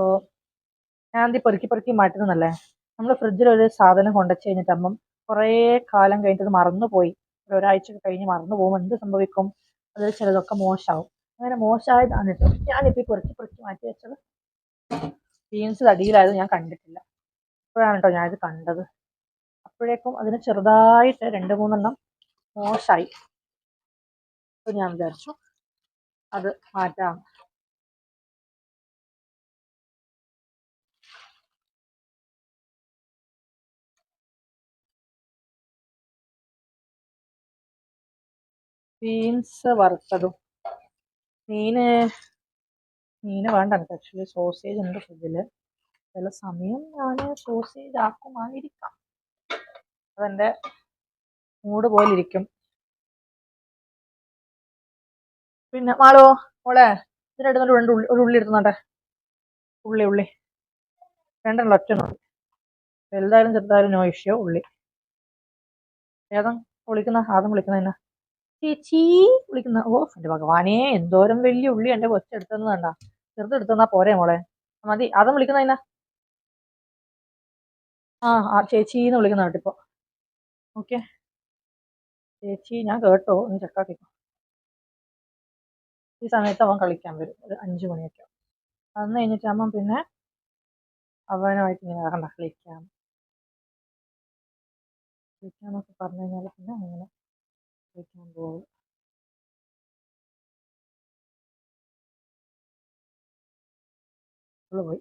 S1: ഞാൻ ഇത് പെറുക്കി മാറ്റുന്നതല്ലേ. നമ്മൾ ഫ്രിഡ്ജിൽ ഒരു സാധനം കൊണ്ടുവച്ച് കഴിഞ്ഞിട്ടാകുമ്പം കുറേ കാലം കഴിഞ്ഞിട്ട് മറന്നുപോയി, ഒരാഴ്ച കഴിഞ്ഞ് മറന്നു പോകുമ്പോൾ എന്ത് സംഭവിക്കും? അത് ചിലതൊക്കെ മോശമാവും. അങ്ങനെ മോശമായതാണ് കേട്ടോ ഞാനിപ്പോൾ പെറുക്കി മാറ്റി വെച്ചത്. ബീൻസ് അടിയിലായത് ഞാൻ കണ്ടിട്ടില്ല, ഇപ്പോഴാണ് കേട്ടോ ഞാനിത് കണ്ടത്. അപ്പോഴേക്കും അതിന് ചെറുതായിട്ട് 2-3 മോശമായി. അപ്പോൾ ഞാൻ വിചാരിച്ചു അത് മാറ്റാം. ബീൻസ് വറുത്തതും മീന് വേണ്ട എനിക്ക്. ആക്ച്വലി സോസേജ് ഉണ്ട് ഫ്രിഡ്ജില്. ചില സമയം ഞാൻ സോസേജ് ആക്കുമായിരിക്കാം. അതെൻ്റെ മൂഡ് പോലെ ഇരിക്കും. പിന്നെ മോളെ ഇതിനെടുത്തിട്ട് ഒരു ഉള്ളി എടുത്തുന്നോട്ടെ. ഉള്ളി 2 ഒറ്റ മതി. വലുതായാലും ചെറുതായാലും നോ ഇഷ്യൂ. ഉള്ളി ഏതാ ആദ്യം വിളിക്കുന്ന ചേച്ചി വിളിക്കുന്ന. ഓ എൻ്റെ ഭഗവാനെ, എന്തോരം വലിയ ഉള്ളി എൻ്റെ കൊച്ചെടുത്തെന്ന് കണ്ട. ചെറുതെടുത്തെന്നാ പോരെ മോളെ, മതി. ആദ്യം വിളിക്കുന്ന ചേച്ചിന്ന് വിളിക്കുന്ന കേട്ടിപ്പോ. ഓക്കെ ചേച്ചി, ഞാൻ കേട്ടോ, ഒന്ന് ചെക്കാക്കിക്കോ. ഈ സമയത്ത് അവൻ കളിക്കാൻ വരും, ഒരു 5 മണിയൊക്കെ. വന്നു കഴിഞ്ഞിട്ടാകുമ്പം പിന്നെ അവനുമായിട്ട് ഇങ്ങനെ കളിക്കാന്നൊക്കെ പറഞ്ഞു കഴിഞ്ഞാൽ പിന്നെ അങ്ങനെ കളിക്കാൻ പോകും. പോയി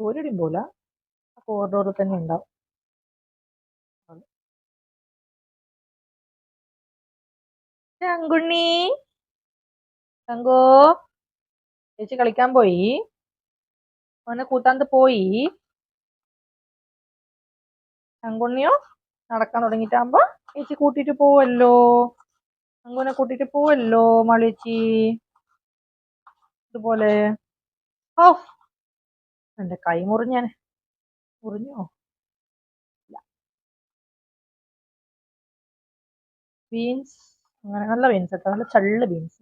S1: ഒരിടയും പോല കോറിഡോറിൽ തന്നെ ഉണ്ടാവും. ശങ്കുണ്ണി, ശങ്കോ, ചേച്ചി കളിക്കാൻ പോയി, അവനെ കൂട്ടാണ്ട് പോയി. ശങ്കുണ്ണിയോ നടക്കാൻ തുടങ്ങിട്ടാകുമ്പോ ചേച്ചി കൂട്ടിട്ട് പോവല്ലോ, ശങ്കുനെ കൂട്ടിട്ട് പോവല്ലോ മളിച്ചി. ഇതുപോലെ ഓ എന്റെ കൈ മുറിഞ്ഞോ? ബീൻസ് അങ്ങനെ നല്ല ബീൻസ് കേട്ടോ, നല്ല ചള്ള് ബീൻസ്.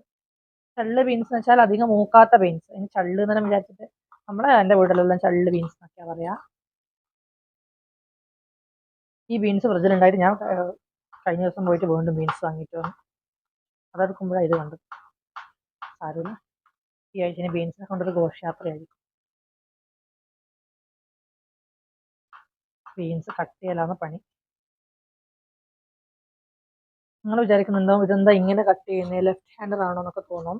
S1: ചള്ള് ബീൻസ് എന്ന് വെച്ചാൽ അധികം മൂക്കാത്ത ബീൻസ്. ഇനി ചള്ള് എന്നെ വിചാരിച്ചിട്ട് നമ്മളെ എൻ്റെ വീട്ടിലെല്ലാം ചള്ള് ബീൻസ് എന്നൊക്കെയാ പറയാ. ഈ ബീൻസ് ഫ്രിഡ്ജിലുണ്ടായിട്ട് ഞാൻ കഴിഞ്ഞ ദിവസം പോയിട്ട് വീണ്ടും ബീൻസ് വാങ്ങിയിട്ട് വന്നു. അതെടുക്കുമ്പോഴാണ് ഇത് കണ്ടത്. സാരമില്ല, ഈ ആഴ്ച ബീൻസിനെ കൊണ്ടൊരു ഘോഷയാത്രയായിരിക്കും. ബീൻസ് കട്ട് ചെയ്യലാണ് പണി. നിങ്ങൾ വിചാരിക്കുന്നുണ്ടാവും ഇതെന്താ ഇങ്ങനെ കട്ട് ചെയ്യുന്നത്, ലെഫ്റ്റ് ഹാൻഡർ ആണോ എന്നൊക്കെ തോന്നും.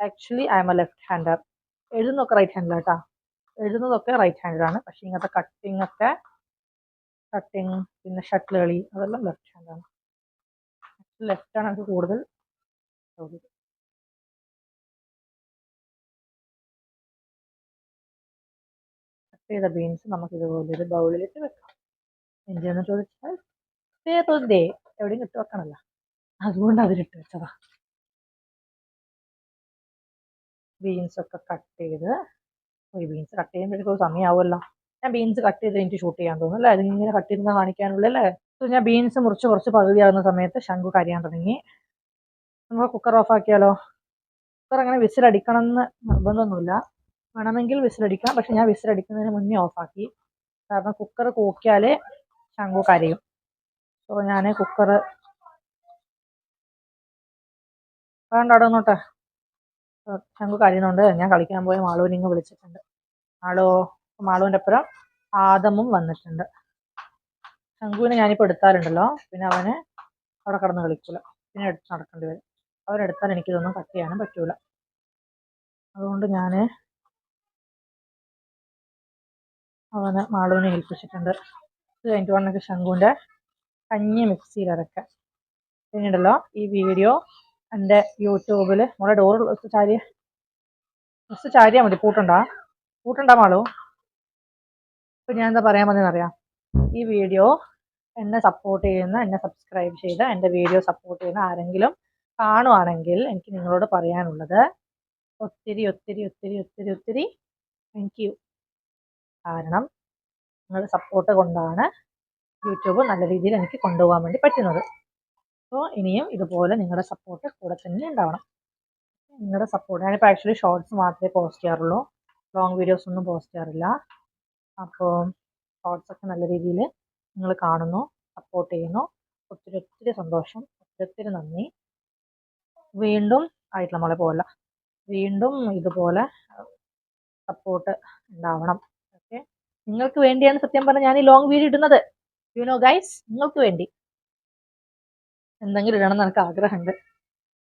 S1: Actually I'm a left hander. എഴുതുന്നതൊക്കെ റൈറ്റ് ഹാൻഡിലാട്ടാ, എഴുതുന്നതൊക്കെ റൈറ്റ് ഹാൻഡിലാണ്. പക്ഷെ ഇങ്ങനത്തെ കട്ടിങ് പിന്നെ ഷട്ടിൽ കളി അതെല്ലാം ലെഫ്റ്റ് ഹാൻഡാണ്. ലെഫ്റ്റാണ് എനിക്ക് കൂടുതൽ സൗകര്യം. കട്ട് ചെയ്ത ബീൻസ് നമുക്ക് ഇതുപോലെ ഒരു ബൗളിലിട്ട് വെക്കാം. എന്തിനാന്ന് ചോദിച്ചാൽ വെറുതെ എവിടെയും ഇട്ട് വെക്കണല്ലോ, അതുകൊണ്ട് അതിലിട്ട് വെച്ചതാ. ബീൻസ് ഒക്കെ കട്ട് ചെയ്ത്, ബീൻസ് കട്ട് ചെയ്യുമ്പോഴേക്കും സമയമാവുമല്ലോ. ഞാൻ ബീൻസ് കട്ട് ചെയ്ത് എനിക്ക് ഷൂട്ട് ചെയ്യാൻ തോന്നുന്നു അല്ലേ, അതിങ്ങനെ കട്ട് ചെയ്ത് കാണിക്കാനുള്ളല്ലേ. ഞാൻ ബീൻസ് മുറിച്ച് കുറച്ച് പകുതിയാകുന്ന സമയത്ത് ശംഖു കരയാൻ തുടങ്ങി. നമുക്ക് കുക്കർ ഓഫ് ആക്കിയാലോ? കുക്കർ അങ്ങനെ വിസിലടിക്കണം എന്ന് നിർബന്ധമൊന്നുമില്ല, വേണമെങ്കിൽ വിസിലടിക്കാം. പക്ഷെ ഞാൻ വിസിലടിക്കുന്നതിന് മുന്നേ ഓഫാക്കി, കാരണം കുക്കർ കൂക്കിയാലേ ശംഖു കരയും. അപ്പോൾ ഞാൻ കുക്കർ വേണ്ട അവിടെ നോട്ടെ. ശംഖു കരയുന്നുണ്ട്. ഞാൻ കളിക്കാൻ പോയ മാളുവിനെ വിളിച്ചിട്ടുണ്ട്. മാളുവിൻ്റെ അപ്പുറം ആദമും വന്നിട്ടുണ്ട്. ശംഖുവിനെ ഞാനിപ്പോൾ എടുത്താലുണ്ടല്ലോ പിന്നെ അവന് അവിടെ കിടന്ന് കളിക്കൂല, പിന്നെ എടുത്ത് നടക്കേണ്ടി വരും. അവരെടുത്താൽ എനിക്കിതൊന്നും കട്ട് ചെയ്യാനും പറ്റൂല. അതുകൊണ്ട് ഞാൻ അവന് മാളുവിനെ ഏൽപ്പിച്ചിട്ടുണ്ട്. ഇത് കഴിഞ്ഞിട്ട് വേണമെങ്കിൽ ശംഖുവിൻ്റെ കഞ്ഞി മിക്സിയിൽ അരക്കാൻ. പിന്നീടല്ലോ ഈ വീഡിയോ എൻ്റെ യൂട്യൂബിൽ നമ്മുടെ ഡോർ ചാരിയാൽ മതി. പൂട്ടുണ്ടാ മാളു? ഇപ്പം ഞാൻ എന്താ പറയാൻ വന്നതെന്നറിയാം, ഈ വീഡിയോ എന്നെ സപ്പോർട്ട് ചെയ്യുന്ന, എന്നെ സബ്സ്ക്രൈബ് ചെയ്ത് എൻ്റെ വീഡിയോ സപ്പോർട്ട് ചെയ്യുന്ന ആരെങ്കിലും കാണുവാണെങ്കിൽ എനിക്ക് നിങ്ങളോട് പറയാനുള്ളത് ഒത്തിരി ഒത്തിരി ഒത്തിരി ഒത്തിരി ഒത്തിരി താങ്ക് യു. കാരണം നിങ്ങളുടെ സപ്പോർട്ട് കൊണ്ടാണ് യൂട്യൂബ് നല്ല രീതിയിൽ എനിക്ക് കൊണ്ടുപോകാൻ വേണ്ടി പറ്റുന്നത്. അപ്പോൾ ഇനിയും ഇതുപോലെ നിങ്ങളുടെ സപ്പോർട്ട് കൂടെ തന്നെ ഉണ്ടാവണം. നിങ്ങളുടെ സപ്പോർട്ട്, ഞാനിപ്പോൾ ആക്ച്വലി ഷോർട്സ് മാത്രമേ പോസ്റ്റ് ചെയ്യാറുള്ളൂ, ലോങ് വീഡിയോസ് ഒന്നും പോസ്റ്റ് ചെയ്യാറില്ല. അപ്പോൾ ഷോർട്സൊക്കെ നല്ല രീതിയിൽ നിങ്ങൾ കാണുന്നു, സപ്പോർട്ട് ചെയ്യുന്നു. ഒത്തിരി ഒത്തിരി സന്തോഷം, ഒത്തിരി നന്ദി. വീണ്ടും ആയിട്ടുള്ള മോളെ പോകല്ല, വീണ്ടും ഇതുപോലെ സപ്പോർട്ട് ഉണ്ടാവണം. ഓക്കെ, നിങ്ങൾക്ക് വേണ്ടിയാണ് സത്യം പറഞ്ഞാൽ ഞാൻ ഈ ലോങ് വീഡിയോ ഇടുന്നത്. യു നോ ഗൈസ്, നിങ്ങൾക്ക് വേണ്ടി എന്തെങ്കിലും ഇടണം എന്ന് എനിക്ക് ആഗ്രഹമുണ്ട്.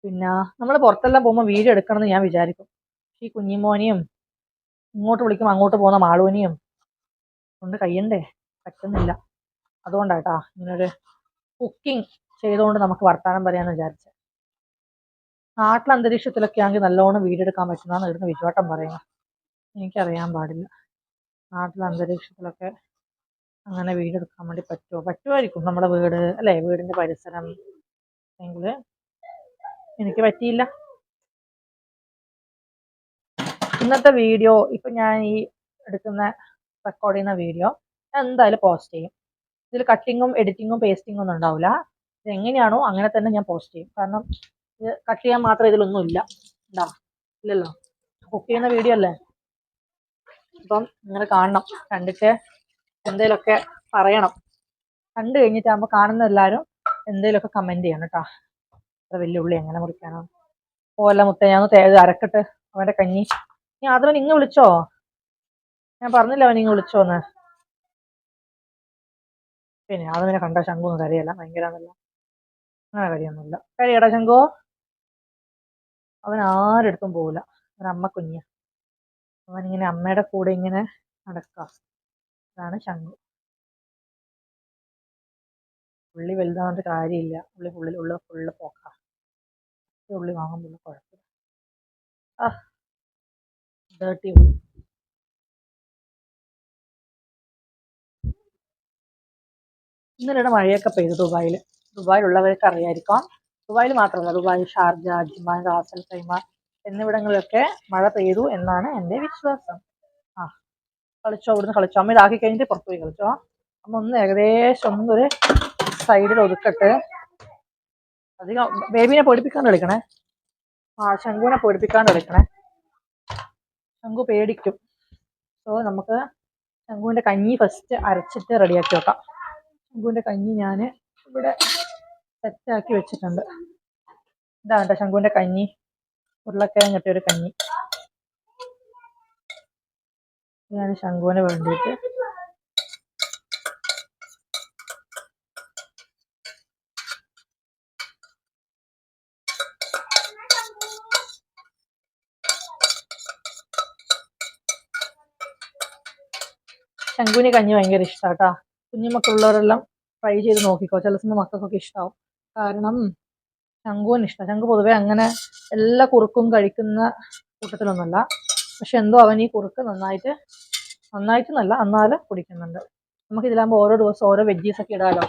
S1: പിന്നെ നമ്മൾ പുറത്തെല്ലാം പോകുമ്പോൾ വീഡിയോ എടുക്കണം എന്ന് ഞാൻ വിചാരിക്കും. ഈ കുഞ്ഞിമോനെയും ഇങ്ങോട്ട് വിളിക്കും അങ്ങോട്ട് പോകുന്ന മാളുവിനെയും കൊണ്ട് കഴിയണ്ടേ, പറ്റുന്നില്ല. അതുകൊണ്ടാട്ടാ ഇങ്ങനൊരു കുക്കിംഗ് ചെയ്തുകൊണ്ട് നമുക്ക് വർത്താനം പറയാമെന്ന് വിചാരിച്ചത്. നാട്ടിലെ അന്തരീക്ഷത്തിലൊക്കെ ആണെങ്കിൽ നല്ലോണം വീഡിയോ എടുക്കാൻ പറ്റുന്നതാണ് ഇവിടുന്ന് വിശ്വാട്ടം പറയുന്നത്. എനിക്കറിയാൻ പാടില്ല നാട്ടിലെ അന്തരീക്ഷത്തിലൊക്കെ അങ്ങനെ വീഡിയോ എടുക്കാൻ വേണ്ടി പറ്റുമായിരിക്കും. നമ്മുടെ വീട് അല്ലേ, വീടിൻ്റെ പരിസരം എങ്കിൽ എനിക്ക് പറ്റിയില്ല. ഇന്നത്തെ വീഡിയോ ഇപ്പം ഞാൻ ഈ റെക്കോർഡ് ചെയ്യുന്ന വീഡിയോ ഞാൻ എന്തായാലും പോസ്റ്റ് ചെയ്യും. ഇതിൽ കട്ടിങ്ങും എഡിറ്റിങ്ങും പേസ്റ്റിങ്ങും ഒന്നും ഉണ്ടാവില്ല. ഇത് എങ്ങനെയാണോ അങ്ങനെ തന്നെ ഞാൻ പോസ്റ്റ് ചെയ്യും. കാരണം ഇത് കട്ട് ചെയ്യാൻ മാത്രം ഇതിലൊന്നും ഇല്ല, ഇല്ലല്ലോ, കുക്ക് ചെയ്യുന്ന വീഡിയോ അല്ലേ. അപ്പം നിങ്ങൾ കാണണം, കണ്ടിട്ട് എന്തെങ്കിലുമൊക്കെ പറയണം. കണ്ടു കഴിഞ്ഞിട്ടാകുമ്പോൾ കാണുന്ന എല്ലാവരും എന്തെങ്കിലുമൊക്കെ കമൻറ്റ് ചെയ്യണം കേട്ടോ. അത്ര വലിയ ഉള്ളി എങ്ങനെ മുറിക്കാനോ? ഓല മുട്ട ഞാൻ അരക്കട്ട് അവൻ്റെ കഞ്ഞി. നീ ആദ്യം നിങ്ങൾ വിളിച്ചോ? ഞാൻ പറഞ്ഞില്ല അവൻ നിങ്ങൾ വിളിച്ചോന്ന്. പിന്നെ അതിനെ കണ്ട ശംഖുന്ന് കരയല്ല, ഭയങ്കരമല്ല, അങ്ങനെ കരയൊന്നുമില്ല. കരയടാ ശംഖു, അവൻ ആരെടുത്തും പോവില്ല. അവൻ അമ്മ കുഞ്ഞ, അവനിങ്ങനെ അമ്മയുടെ കൂടെ ഇങ്ങനെ നടക്കുക. അതാണ് ശംഖു. ഉള്ളി വലുതാവേണ്ട കാര്യമില്ല. ഉള്ള ഫുള്ള് പോക്കാം. ഉള്ളി വാങ്ങുമ്പോൾ കുഴപ്പമില്ല. ആ ഡേർട്ടി ഉള്ളി. ഇന്നലെ മഴയൊക്കെ പെയ്തു ദുബായിൽ. ദുബായിലുള്ളവർക്ക് അറിയായിരിക്കാം. ദുബായിൽ മാത്രമല്ല, Dubai, Sharjah, Ajman, Ras Al Khaimah എന്നിവിടങ്ങളിലൊക്കെ മഴ പെയ്തു എന്നാണ് എൻ്റെ വിശ്വാസം. ആ കളിച്ചോ, ഇവിടുന്ന് കളിച്ചോ. അമ്മ ഇതാക്കി കഴിഞ്ഞിട്ട് പുറത്തു പോയി കളിച്ചോ. അമ്മ ഒന്ന് ഏകദേശം ഒന്നൊരു സൈഡിൽ ഒതുക്കട്ടെ. അധികം ബേബിനെ പേടിപ്പിക്കാണ്ട് കളിക്കണേ. ശംഖുവിനെ പേടിപ്പിക്കാണ്ട് കളിക്കണേ. ശംഖു പേടിക്കും. സോ നമുക്ക് ശംഖുവിൻ്റെ കഞ്ഞി ഫസ്റ്റ് അരച്ചിട്ട് റെഡിയാക്കി വെക്കാം. ശംഖുവിൻ്റെ കഞ്ഞി ഞാൻ ഇവിടെ സെറ്റാക്കി വെച്ചിട്ടുണ്ട്. ഇതാണ് കേട്ടോ ശംഖുവിൻ്റെ കഞ്ഞി. ഉരുളക്കിഴങ്ങ് ഇട്ടൊരു കഞ്ഞി. ഞാൻ ശംഖുവിന് വേണ്ടിയിട്ട് ശംഖുവിന് കഞ്ഞി ഭയങ്കര ഇഷ്ടാട്ടാ. കുഞ്ഞുമക്കളുള്ളവരെല്ലാം ട്രൈ ചെയ്ത് നോക്കിക്കോ. ചില സമയം മക്കൾക്കൊക്കെ ഇഷ്ടാവും. കാരണം ശംഖുവിന് ഇഷ്ടം. ശംഖു പൊതുവെ അങ്ങനെ എല്ലാ കുറുക്കും കഴിക്കുന്ന കൂട്ടത്തിലൊന്നുമല്ല. പക്ഷെ എന്തോ അവൻ ഈ കുറുക്ക് നന്നായിട്ടെന്നല്ല എന്നാലും കുടിക്കുന്നുണ്ട്. നമുക്ക് ഇതിലാകുമ്പോൾ ഓരോ ദിവസം ഓരോ വെജീസ് ഒക്കെ ഇടാലോ.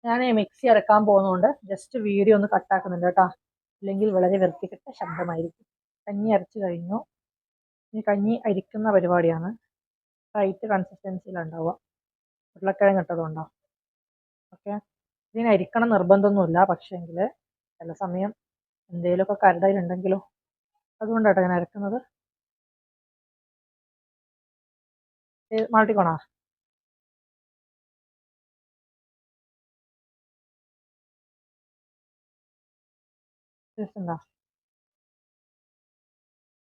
S1: ഞാൻ മിക്സി അരക്കാൻ പോകുന്നതുകൊണ്ട് ജസ്റ്റ് വീഡിയോ ഒന്ന് കട്ടാക്കുന്നുണ്ട് കേട്ടോ. ഇല്ലെങ്കിൽ വളരെ വൃത്തികെട്ട ശബ്ദമായിരിക്കും. കഞ്ഞി അരച്ചു കഴിഞ്ഞു. ഇനി കഞ്ഞി അരിക്കുന്ന പരിപാടിയാണ്. ടൈറ്റ് കൺസിസ്റ്റൻസിയിലുണ്ടാവുക. ഉരുളക്കിഴങ്ങ് ഇട്ടതുകൊണ്ടോ. ഓക്കെ, ഇതിന് അരിക്കണം നിർബന്ധമൊന്നുമില്ല. പക്ഷേങ്കിൽ ചില സമയം എന്തെങ്കിലുമൊക്കെ കരടയിലുണ്ടെങ്കിലോ, അതുകൊണ്ടാട്ടോ ഞാൻ അരക്കുന്നത്. മാറ്റിക്കോണോ? ടേസ്റ്റ് ഉണ്ടോ?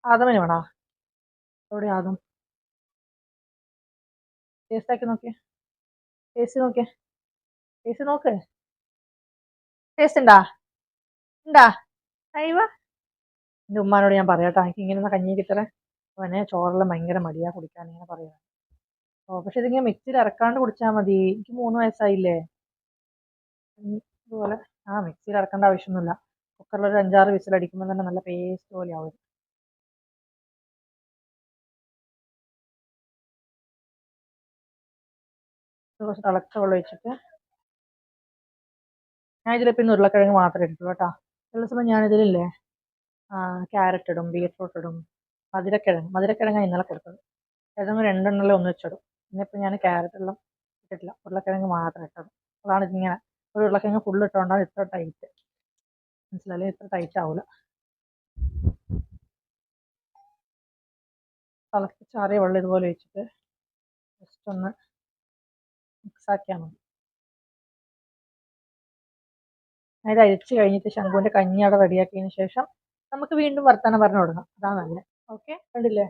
S1: ആദമിന് വേണോ? എവിടെ ആദം? ടേസ്റ്റ് ആക്കി നോക്കിയേ. ടേസ്റ്റ് നോക്കിയേ. ടേസ്റ്റ് നോക്ക്. ടേസ്റ്റ് ഉണ്ടാ? അയ്യവ, എൻ്റെ ഉമ്മാനോട് ഞാൻ പറയാട്ടോ, എനിക്ക് ഇങ്ങനെ കഞ്ഞി കിട്ടറേ. അവനെ ചോറെല്ലാം ഭയങ്കര മടിയാ കുടിക്കാൻ, ഇങ്ങനെ പറയാം. പക്ഷെ ഇതിങ്ങനെ മിക്സിയിൽ ഇറക്കാണ്ട് കുടിച്ചാൽ മതി. എനിക്ക് 3 വയസ്സായില്ലേ. ഇതുപോലെ മിക്സിയിൽ ഇറക്കേണ്ട ആവശ്യമൊന്നുമില്ല. കുക്കറിൽ ഒരു 5-6 വിസിലടിക്കുമ്പോൾ തന്നെ നല്ല പേസ്റ്റ് പോലെ ആവും. കുറച്ച് തിളച്ച വെള്ളം ഒഴിച്ചിട്ട് ഞാൻ ഇതിൽ പിന്നെ ഉരുളക്കിഴങ്ങ് മാത്രമേ ഇട്ടുള്ളൂ കേട്ടോ. ചില സമയം ഞാനിതിലില്ലേ ക്യാരറ്റ് ഇടും, ബീറ്റ്റൂട്ട് ഇടും, മധുരക്കിഴങ്ങ് ഇന്നലെ കൊടുത്തത്. ഏതെങ്കിലും 2 എണ്ണെല്ലാം ഒന്നിച്ചിടും. ഇന്നിപ്പോൾ ഞാൻ ക്യാരറ്റെല്ലാം ഇട്ടിട്ടില്ല, ഉരുളക്കിഴങ്ങ് മാത്രം ഇട്ടത്. അതാണ് ഇതിങ്ങനെ ഒരു ഉരുളക്കിഴങ്ങ് ഫുള്ള് ഇട്ടുകൊണ്ടാണ് ഇത്ര ടൈറ്റ്. മനസ്സിലായാലും ഇത്ര ടൈറ്റ് ആവില്ല. തിളപ്പിച്ചാറിയ വെള്ളം ഇതുപോലെ ഒഴിച്ചിട്ട് ജസ്റ്റ് ഒന്ന് മിക്സാക്കിയാൽ മതി. അത് അരിച്ച് കഴിഞ്ഞിട്ട് ശംഖുവിൻ്റെ കഞ്ഞി അവിടെ റെഡിയാക്കിയതിന് ശേഷം നമുക്ക് വീണ്ടും വർത്തമാനം പറഞ്ഞു തുടങ്ങാം. അതാണ് നല്ലത്. ഓക്കെ, കണ്ടില്ലേ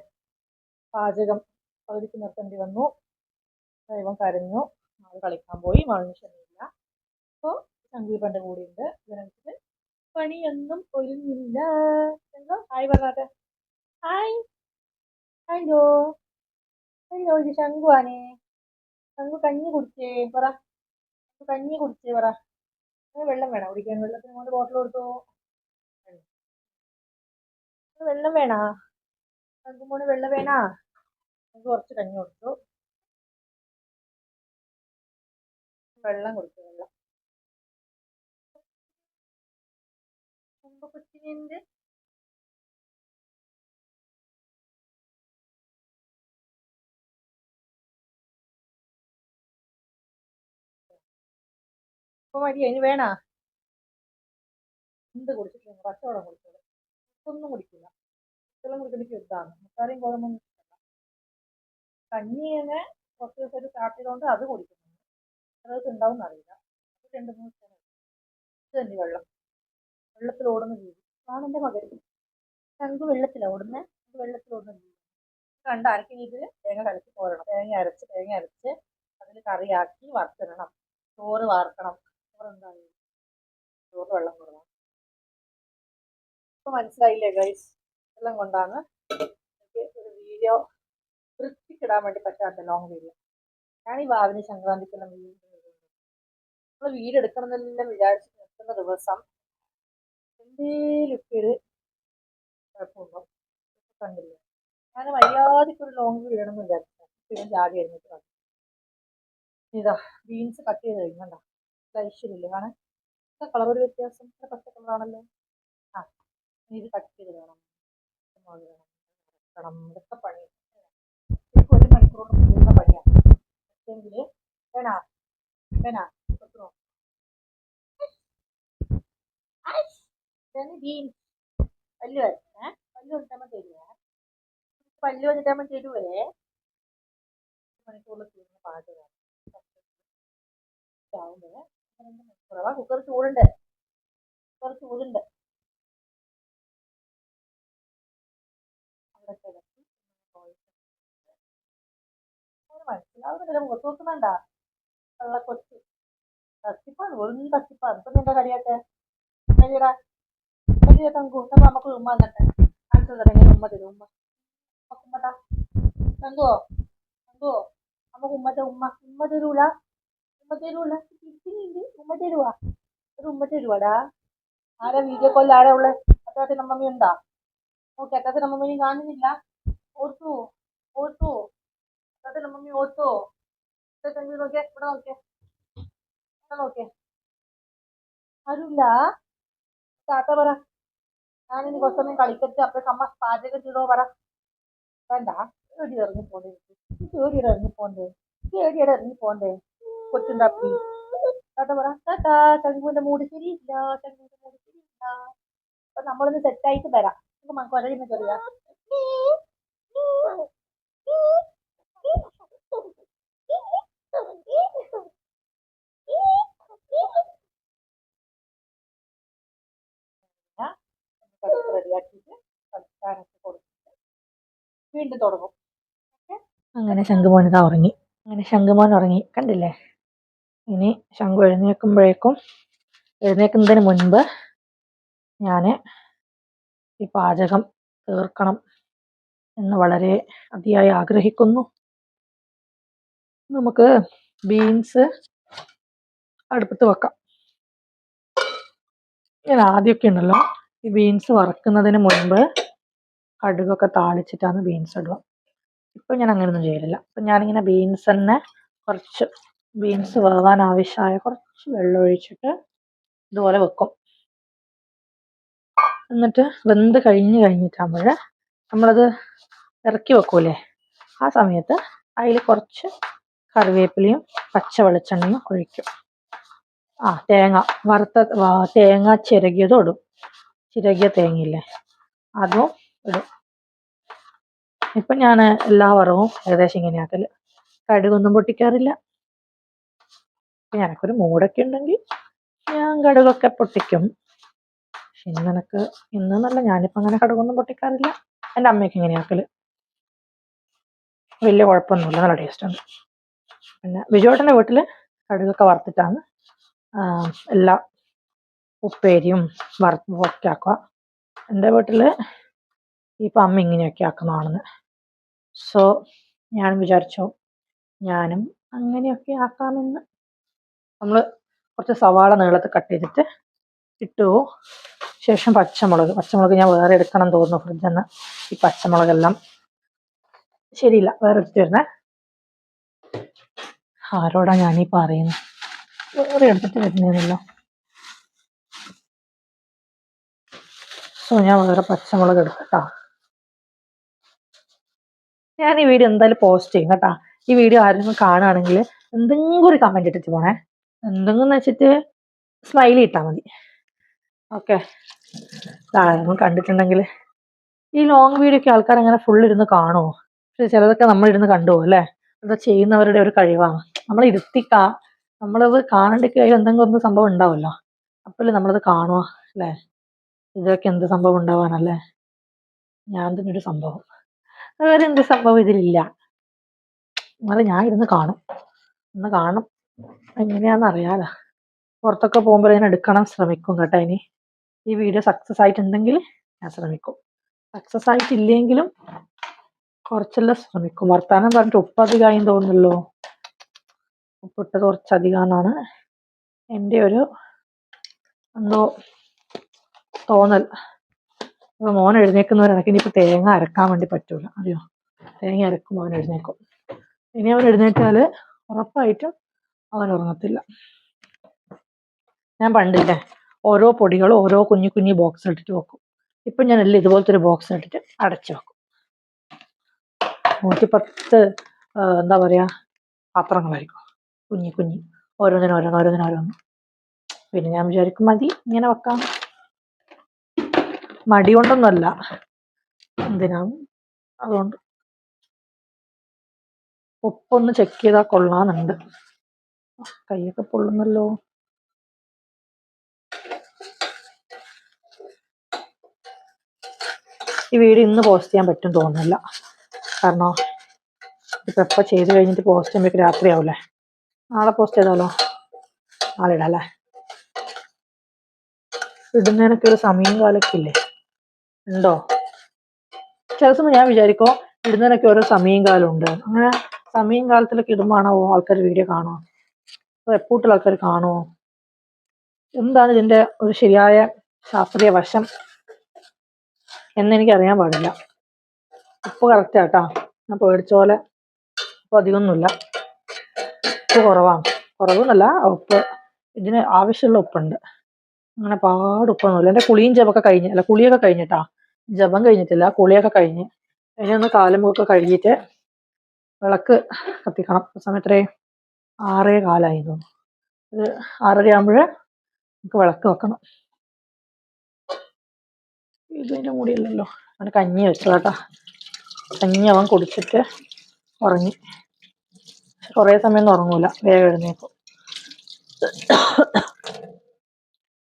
S1: പാചകം പകുതിക്ക് നിർത്തേണ്ടി വന്നു. ദൈവം കരഞ്ഞു, ആൾ കളിക്കാൻ പോയി, മഴന് ക്ഷമയില്ല. അപ്പോൾ ശംഖു പണ്ട് കൂടിയുണ്ട്. ഇതിനനുസരിച്ച് പണിയൊന്നും ഒരുങ്ങില്ല. എന്തോ ഹായ് പറഞ്ഞാട്ടെ. ഹായ്. ഹലോ ഹലോ, ഇത് ശംഖു ആണേ. ശംഖു കഞ്ഞി കുടിച്ചേ പറ. കഞ്ഞി കുടിച്ചേ പറ. വെള്ളം വേണോ കുടിക്കാൻ? വെള്ളത്തിന് കൊണ്ട് ബോട്ടിൽ കൊടുത്തോ. വെള്ളം വേണോ? ശംഖു മോന് വെള്ളം വേണോ? ശംഖു കുറച്ച് കഞ്ഞി കൊടുത്തു. വെള്ളം കൊടുത്തു. വെള്ളം കൊച്ചിനുണ്ട്. ഇപ്പൊ മതി, അതിന് വേണോ? എന്ത് കുടിച്ചിട്ടുണ്ട്? പച്ചവെള്ളം കുടിച്ചത്, ഒന്നും കുടിക്കില്ല. പച്ചവെള്ളം കുടിക്കുന്ന യുദ്ധമാണ്. മുത്താറിയും ഗോതമ്പൊന്നും ഇഷ്ടമല്ല. കഞ്ഞി തന്നെ കുറച്ച് ദിവസം സ്റ്റാർട്ട് ചെയ്തുകൊണ്ട് അത് കുടിക്കുന്നുണ്ട്. അതൊക്കെ ഉണ്ടാവും എന്നറിയില്ല. 2-3 ദിവസം ഇത് തന്നെ വെള്ളത്തിൽ ഓടുന്ന രീതി ആണ് എൻ്റെ മകൻ. ശംഖു വെള്ളത്തിലാണ് ഓടുന്നത്. വെള്ളത്തിൽ ഓടുന്ന രീതി കണ്ട ആർക്കും ഇതിൽ തേങ്ങ കലക്കി പോരണം. തേങ്ങ അരച്ച് അതിൽ കറിയാക്കി വറുത്തിടണം. ചോറ് വാർക്കണം. ചോറ് വെള്ളം കൊടുക്കണം. ഇപ്പൊ മനസ്സിലായില്ലേ ഗൈസ്? വെള്ളം കൊണ്ടാണ് എനിക്ക് ഒരു വീഡിയോ വൃത്തിക്കിടാൻ വേണ്ടി പറ്റാത്ത ലോങ് വീഡിയോ. ഞാൻ ഈ വാവിന് സംക്രാന്തിക്കുള്ള നമ്മൾ വീട് എടുക്കണം എന്നെല്ലാം വിചാരിച്ച് നിൽക്കുന്ന ദിവസം എന്തേലൊക്കെ ഒരു കുഴപ്പമുണ്ടോ കണ്ടില്ല. ഞാൻ മര്യാദയ്ക്ക് ഒരു ലോങ് വീഡിയോ ഇടണമെന്ന് വിചാരിച്ചു. പിന്നെ ജാതി കഴിഞ്ഞിട്ട് വന്നു. ഇതാ ബീൻസ് കട്ട് ചെയ്ത് കഴിഞ്ഞാ ഐശ്വര്യമില്ല കാണാൻ. കളർ ഒരു വ്യത്യാസം, പച്ച കളറാണല്ലോ. ആ ഇത് കട്ട് ചെയ്ത് വേണം, ഇതൊക്കെ പണി. എനിക്ക് 1 മണിക്കൂർ കൊണ്ട് ചെയ്യുന്ന പണിയാണ്. പക്ഷേങ്കിൽ വേണാ വേണാ ബീൻസ് പല്ല് വരച്ചേ, പല്ല് വന്നിട്ടാകുമ്പോൾ തരുവേ, പല്ല് വന്നിട്ടാകുമ്പോൾ തരുവേ. 1 മണിക്കൂറിൽ ചെയ്യുന്ന പാചകമാണ്. കുക്കർ ചൂടുണ്ട്, കുക്കർ ചൂടുണ്ട്. മനസ്സിലാവുന്നില്ല, മുഖത്ത് നോക്കുന്നുണ്ടാ വെള്ള കൊച്ച് തട്ടിപ്പാണ്, വെറും തട്ടിപ്പാണ്. ഇപ്പൊ നിന്റെ കളിയാട്ടെ കരിയടാ കരിയ തങ്കു നമുക്ക് ഉമ്മ എന്നിട്ട് കാണിച്ചു തുടങ്ങി. ഉമ്മ തരും, ഉമ്മ ഉമ്മട്ടാ തങ്കുവോ തങ്കുവോ നമുക്ക് ഉമ്മത്തെ ഉമ്മ തരൂല, ഉമ്മ തരൂല, ഉമ്മ തരുവാ, ഒരു ഉമ്മ തരുവാടാ. ആരാ വീഡിയോ കോളിൽ ആരാ ഉള്ളത്? അത്താത്തിന് അമ്മമ്മ ഉണ്ടാ? ഓക്കെ, അത്താത്തിന് അമ്മമ്മയും കാണുന്നില്ല. ഓർത്തു ഓർത്തു അത്താത്തിന് അമ്മമ്മ ഓർത്തോ? നോക്കിയേ, ഇവിടെ നോക്കിയേ, ഇവിടെ നോക്കിയേ, ആരുമില്ല. താത്ത പറ, ഞാനിനി കുറച്ചൊന്നും കളിക്കട്ടെ, അപ്പൊ അമ്മ പാചകം ചെയ്തോ പറ. വേണ്ട, ഏടിയുടെ ഇറങ്ങി പോണ്ടേ, ഏടിയുടെ ഇറങ്ങി പോണ്ടേ, ഏടിയുടെ ഇറങ്ങി പോണ്ടേ കൊച്ചുണ്ടാക്കി. താത്ത പറ, താത്താ ചങ്കുവിന്റെ മൂട് ശരിയില്ല, ചങ്കുവിന്റെ മൂട് ശരിയില്ല. അപ്പൊ നമ്മളൊന്ന് സെറ്റായിട്ട് വരാം. നമുക്ക് കൊരയുന്ന ചെറിയ റെഡിയാക്കിയിട്ട് കളിക്കാനൊക്കെ കൊടുത്തിട്ട് വീണ്ടും തുടങ്ങും. അങ്ങനെ ശംഖുമോൻ ഇതാ ഉറങ്ങി. അങ്ങനെ ശംഖുമോൻ ഉറങ്ങി കണ്ടില്ലേ. ഇനി ശംഖു എഴുന്നേക്കുന്നതിന് മുൻപ് ഞാൻ ഈ പാചകം തീർക്കണം എന്ന് വളരെ അതിയായി ആഗ്രഹിക്കുന്നു. നമുക്ക് ബീൻസ് അടുപ്പത്ത് വെക്കാം. ഞാൻ ആദ്യമൊക്കെ ഉണ്ടല്ലോ ഈ ബീൻസ് വറക്കുന്നതിന് മുൻപ് കടുകൊക്കെ താളിച്ചിട്ടാണ് ബീൻസ് ഇടുക. ഇപ്പം ഞാൻ അങ്ങനെയൊന്നും ചെയ്യലില്ല. ഇപ്പം ഞാനിങ്ങനെ ബീൻസ് തന്നെ കുറച്ച് ബീൻസ് വേവാൻ ആവശ്യമായ കുറച്ച് വെള്ളം ഒഴിച്ചിട്ട് ഇതുപോലെ വെക്കും. എന്നിട്ട് വെന്ത് കഴിഞ്ഞിട്ടാകുമ്പോൾ നമ്മളത് ഇറക്കി വെക്കൂലേ, ആ സമയത്ത് അതിൽ കുറച്ച് കറിവേപ്പിലയും പച്ച വെളിച്ചെണ്ണയും ഒഴിക്കും. തേങ്ങ ചിരകിയതും ഇടും. ചിരകിയ തേങ്ങയില്ലേ അതും ഇടും. ഇപ്പം ഞാൻ എല്ലാ വറവും ഏകദേശം ഇങ്ങനെയാക്കല്. കടുകൊന്നും പൊട്ടിക്കാറില്ല. എനിക്കൊരു മൂടൊക്കെ ഉണ്ടെങ്കിൽ ഞാൻ കടുകൊക്കെ പൊട്ടിക്കും. പക്ഷെ ഇന്നെന്നല്ല, ഞാനിപ്പോൾ അങ്ങനെ കടുകൊന്നും പൊട്ടിക്കാറില്ല. എൻ്റെ അമ്മയ്ക്ക് ഇങ്ങനെയാക്കല്. വലിയ കുഴപ്പമൊന്നുമില്ല, നല്ല ടേസ്റ്റാണ്. പിന്നെ ബിജുവേട്ടൻ്റെ വീട്ടിൽ കടുകൊക്കെ വറുത്തിട്ടാണ് എല്ലാ ഉപ്പേരിയും വറുത്തൊക്കെ ആക്കുക. എൻ്റെ വീട്ടിൽ ഇപ്പം അമ്മ ഇങ്ങനെയൊക്കെ ആക്കുന്നതാണെന്ന്. സോ ഞാൻ വിചാരിച്ചു ഞാനും അങ്ങനെയൊക്കെ ആക്കാമെന്ന്. നമ്മൾ കുറച്ച് സവാള നീളത്തിൽ കട്ട് ചെയ്തിട്ട് ഇട്ടു. ശേഷം പച്ചമുളക് ഞാൻ വേറെ എടുക്കണം തോന്നുന്നു ഫ്രിഡ്ജിൽ നിന്ന്. ഈ പച്ചമുളകെല്ലാം ശരിയില്ല, വേറെ എടുത്ത് വരുന്നേ. ആരോടാ ഞാനീ പറയുന്നത്? വേറെ എടുത്തിട്ട് വരുന്നേന്നല്ലോ. സോ ഞാൻ വേറെ പച്ചമുളക് എടുക്കട്ടാ. ഞാൻ ഈ വീഡിയോ എന്തായാലും പോസ്റ്റ് ചെയ്യും കേട്ടാ. ഈ വീഡിയോ ആരെങ്കിലും കാണുകയാണെങ്കിൽ എന്തെങ്കിലും ഒരു കമന്റ് ഇട്ടിട്ട് പോണേ. എന്തെങ്കിലും വെച്ചിട്ട് സ്മൈലി ഇട്ടാൽ മതി. ഓക്കെ, താഴെ കണ്ടിട്ടുണ്ടെങ്കിൽ ഈ ലോങ് വീഡിയോ ഒക്കെ ആൾക്കാർ അങ്ങനെ ഫുൾ ഇരുന്ന് കാണുമോ? പക്ഷെ ചിലതൊക്കെ നമ്മളിരുന്ന് കണ്ടുപോകും അല്ലേ. അത് ചെയ്യുന്നവരുടെ ഒരു കഴിവാണ്. നമ്മളത് കാണണ്ടിക്കായി എന്തെങ്കിലും ഒന്ന് സംഭവം ഉണ്ടാവുമല്ലോ, അപ്പോഴല്ലേ നമ്മളത് കാണുക അല്ലേ. ഇതൊക്കെ എന്ത് സംഭവം ഉണ്ടാവാനല്ലേ. ഞാൻ തന്നെ ഒരു സംഭവം, വേറെ എന്ത് സംഭവം ഇതിലില്ല. എന്നാലും ഞാൻ ഇരുന്ന് കാണും. ഒന്ന് കാണും, എങ്ങനെയാണെന്ന് അറിയാലോ. പുറത്തൊക്കെ പോകുമ്പോൾ ഞാൻ എടുക്കണം ശ്രമിക്കും കേട്ടോ. ഇനി ഈ വീഡിയോ സക്സസ് ആയിട്ടുണ്ടെങ്കിൽ ഞാൻ ശ്രമിക്കും. സക്സസ് ആയിട്ടില്ലെങ്കിലും കുറച്ചെല്ലാം ശ്രമിക്കും. വർത്താനം പറഞ്ഞിട്ട് ഉപ്പ് അധികമായി തോന്നുന്നല്ലോ. ഉപ്പിട്ടത് കുറച്ചധികമെന്നാണ് എൻ്റെ ഒരു എന്തോ തോന്നൽ. അപ്പോൾ മോൻ എഴുന്നേൽക്കുന്നവരെ എനിക്ക് ഇനിയിപ്പോൾ തേങ്ങ അരക്കാൻ വേണ്ടി പറ്റൂല, അറിയോ? തേങ്ങ അരക്കും അവൻ എഴുന്നേക്കും. ഇനി അവൻ എഴുന്നേറ്റാൽ ഉറപ്പായിട്ടും അവൻ ഉറങ്ങത്തില്ല. ഞാൻ പണ്ടില്ലേ ഓരോ പൊടികളും ഓരോ കുഞ്ഞു കുഞ്ഞു ബോക്സ് ഇട്ടിട്ട് വെക്കും. ഇപ്പം ഞാൻ എല്ലാം ഇതുപോലത്തെ ഒരു ബോക്സ് ഇട്ടിട്ട് അടച്ചു വെക്കും. 110 എന്താ പറയുക പാത്രങ്ങളായിരിക്കും, കുഞ്ഞു കുഞ്ഞ്, ഓരോന്നിനും. പിന്നെ ഞാൻ വിചാരിക്കും മതി ഇങ്ങനെ വെക്കാം. മടി കൊണ്ടൊന്നുമല്ല, എന്തിനാണ് അതുകൊണ്ട്. ഉപ്പൊന്ന് ചെക്ക് ചെയ്താൽ കൊള്ളാമെന്നുണ്ട്. കൈയൊക്കെ പൊള്ളുന്നല്ലോ. ഈ വീഡിയോ ഇന്ന് പോസ്റ്റ് ചെയ്യാൻ പറ്റും തോന്നുന്നില്ല, കാരണം ഇപ്പം എപ്പോൾ ചെയ്ത് കഴിഞ്ഞിട്ട് പോസ്റ്റ് ചെയ്യുമ്പോഴേക്ക് രാത്രിയാവില്ലേ. നാളെ പോസ്റ്റ് ചെയ്താലോ? നാളെ ഇടാം അല്ലേ? ഇടുന്നതിനൊക്കെ ഒരു സമയം കാലൊക്കെ ഇല്ലേ? ഉണ്ടോ? ചില സമയം ഞാൻ വിചാരിക്കോ ഇടുന്നതിനൊക്കെ ഓരോ സമയം കാലം ഉണ്ട്. അങ്ങനെ സമയം കാലത്തിലൊക്കെ ഇടുമ്പോഴാണോ ആൾക്കാർ വീഡിയോ കാണുമോ? അപ്പോൾ എപ്പോഴും ആൾക്കാർ കാണുമോ? എന്താണ് ഇതിൻ്റെ ഒരു ശരിയായ ശാസ്ത്രീയ വശം എന്നെനിക്ക് അറിയാൻ പാടില്ല. ഉപ്പ് കറക്റ്റാട്ടാ, ഞാൻ പേടിച്ച പോലെ ഉപ്പ് അധികമൊന്നുമില്ല. ഉപ്പ് കുറവെന്നല്ല, ഉപ്പ് ഇതിന് ആവശ്യമുള്ള ഉപ്പുണ്ട്. അങ്ങനെ ഉപ്പൊന്നുമില്ല. എൻ്റെ കുളിയൊക്കെ കഴിഞ്ഞിട്ടാ. ജപം കഴിഞ്ഞിട്ടില്ല, കുളിയൊക്കെ കഴിഞ്ഞ്. ഇനി ഒന്ന് കാലും മുഖമൊക്കെ കഴുകിയിട്ട് വിളക്ക് കത്തിക്കണം. സമയത്രേ 6:15 തോന്നുന്നു. ഒരു 6:30 ആകുമ്പോൾ നമുക്ക് വിളക്ക് വെക്കണം. ഇതിൻ്റെ മൂടിയല്ലല്ലോ. അവന് കഞ്ഞി വെച്ചതാട്ടാ. കഞ്ഞി അവൻ കുടിച്ചിട്ട് ഉറങ്ങി. കുറേ സമയം ഉറങ്ങൂല, വേഗം എഴുന്നേക്കും.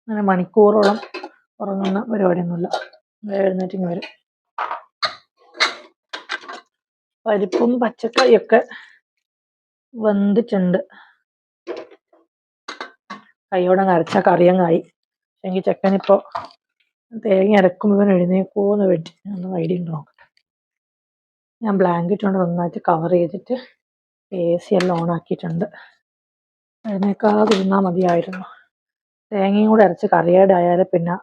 S1: അങ്ങനെ മണിക്കൂറോളം ഉറങ്ങുന്ന പരിപാടിയൊന്നുമില്ല, വേഗം എഴുന്നേറ്റിങ് വരും. പരിപ്പും പച്ചക്കറിയൊക്കെ വെന്തിട്ടുണ്ട്. കൈയോടെ അരച്ച കറിയങ്ങായി. എങ്കിൽ ചെക്കനിപ്പോൾ തേങ്ങ അരക്കുമ്പോൾ ഇവൻ എഴുന്നേക്കുമോയെന്ന് വേണ്ടി ഒന്ന് ഐഡിയ ഉണ്ടോ നോക്കട്ടെ. ഞാൻ ബ്ലാങ്കറ്റ് കൊണ്ട് നന്നായിട്ട് കവർ ചെയ്തിട്ട് AC എല്ലാം ഓണാക്കിയിട്ടുണ്ട്. എഴുന്നേക്കാതിരുന്നാൽ മതിയായിരുന്നു. തേങ്ങയും കൂടെ അരച്ച് കറിയുടെ ആയാലും പിന്നെ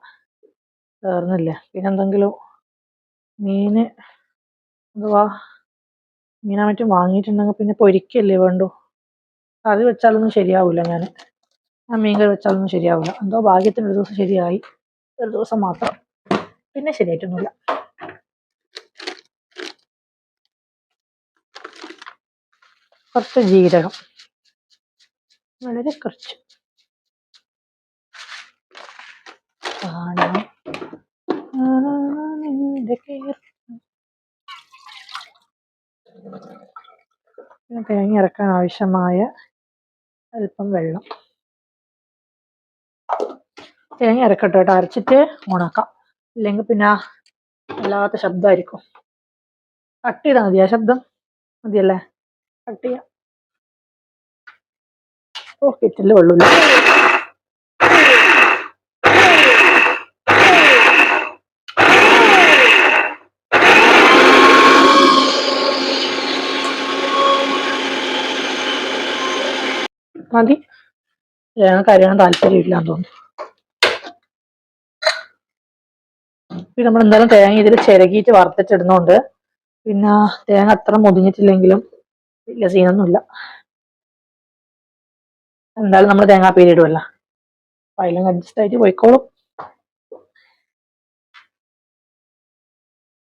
S1: തീർന്നില്ലേ. പിന്നെ എന്തെങ്കിലും മീന് അഥവാ മീനാ മറ്റും വാങ്ങിയിട്ടുണ്ടെങ്കിൽ പിന്നെ പൊരിക്കല്ലേ വേണ്ടു. കറി വെച്ചാലൊന്നും ശരിയാവില്ല. ഞാൻ മീൻ കറി വെച്ചാലൊന്നും ശരിയാവില്ല. എന്തോ ഭാഗ്യത്തിന് ഒരു ദിവസം ശരിയായി, ഒരു ദിവസം മാത്രം, പിന്നെ ശരിയായിട്ടൊന്നുമില്ല. കുറച്ച് ജീരകം, വളരെ കുറച്ച്. പിന്നെ തേങ്ങ ഇറക്കാൻ ആവശ്യമായ അല്പം വെള്ളം. തേങ്ങ ഇറക്കട്ടെ കേട്ടോ, അരച്ചിട്ട് ഓണാക്കാം. ഇല്ലെങ്കിൽ പിന്നെ വല്ലാത്ത ശബ്ദമായിരിക്കും. കട്ട് ചെയ്താൽ മതിയാ? ശബ്ദം മതിയല്ലേ? കട്ട് ചെയ്യാം. ഓ, കിച്ചണിൽ വെള്ളമില്ല. മതി. ഞങ്ങൾക്ക് അറിയാൻ താല്പര്യമില്ലാന്ന് തോന്നുന്നു. പിന്നെ നമ്മൾ എന്തായാലും തേങ്ങ ഇതിൽ ചിരകിയിട്ട് വറുത്തിട്ടിടുന്നോണ്ട് പിന്നെ തേങ്ങ അത്ര മുതിഞ്ഞിട്ടില്ലെങ്കിലും വലിയ സീനൊന്നുമില്ല. എന്തായാലും നമ്മൾ തേങ്ങാപ്പീരി ഇടുമല്ലോ, അപ്പം അതിലും അഡ്ജസ്റ്റ് ആയിട്ട് പോയിക്കോളും.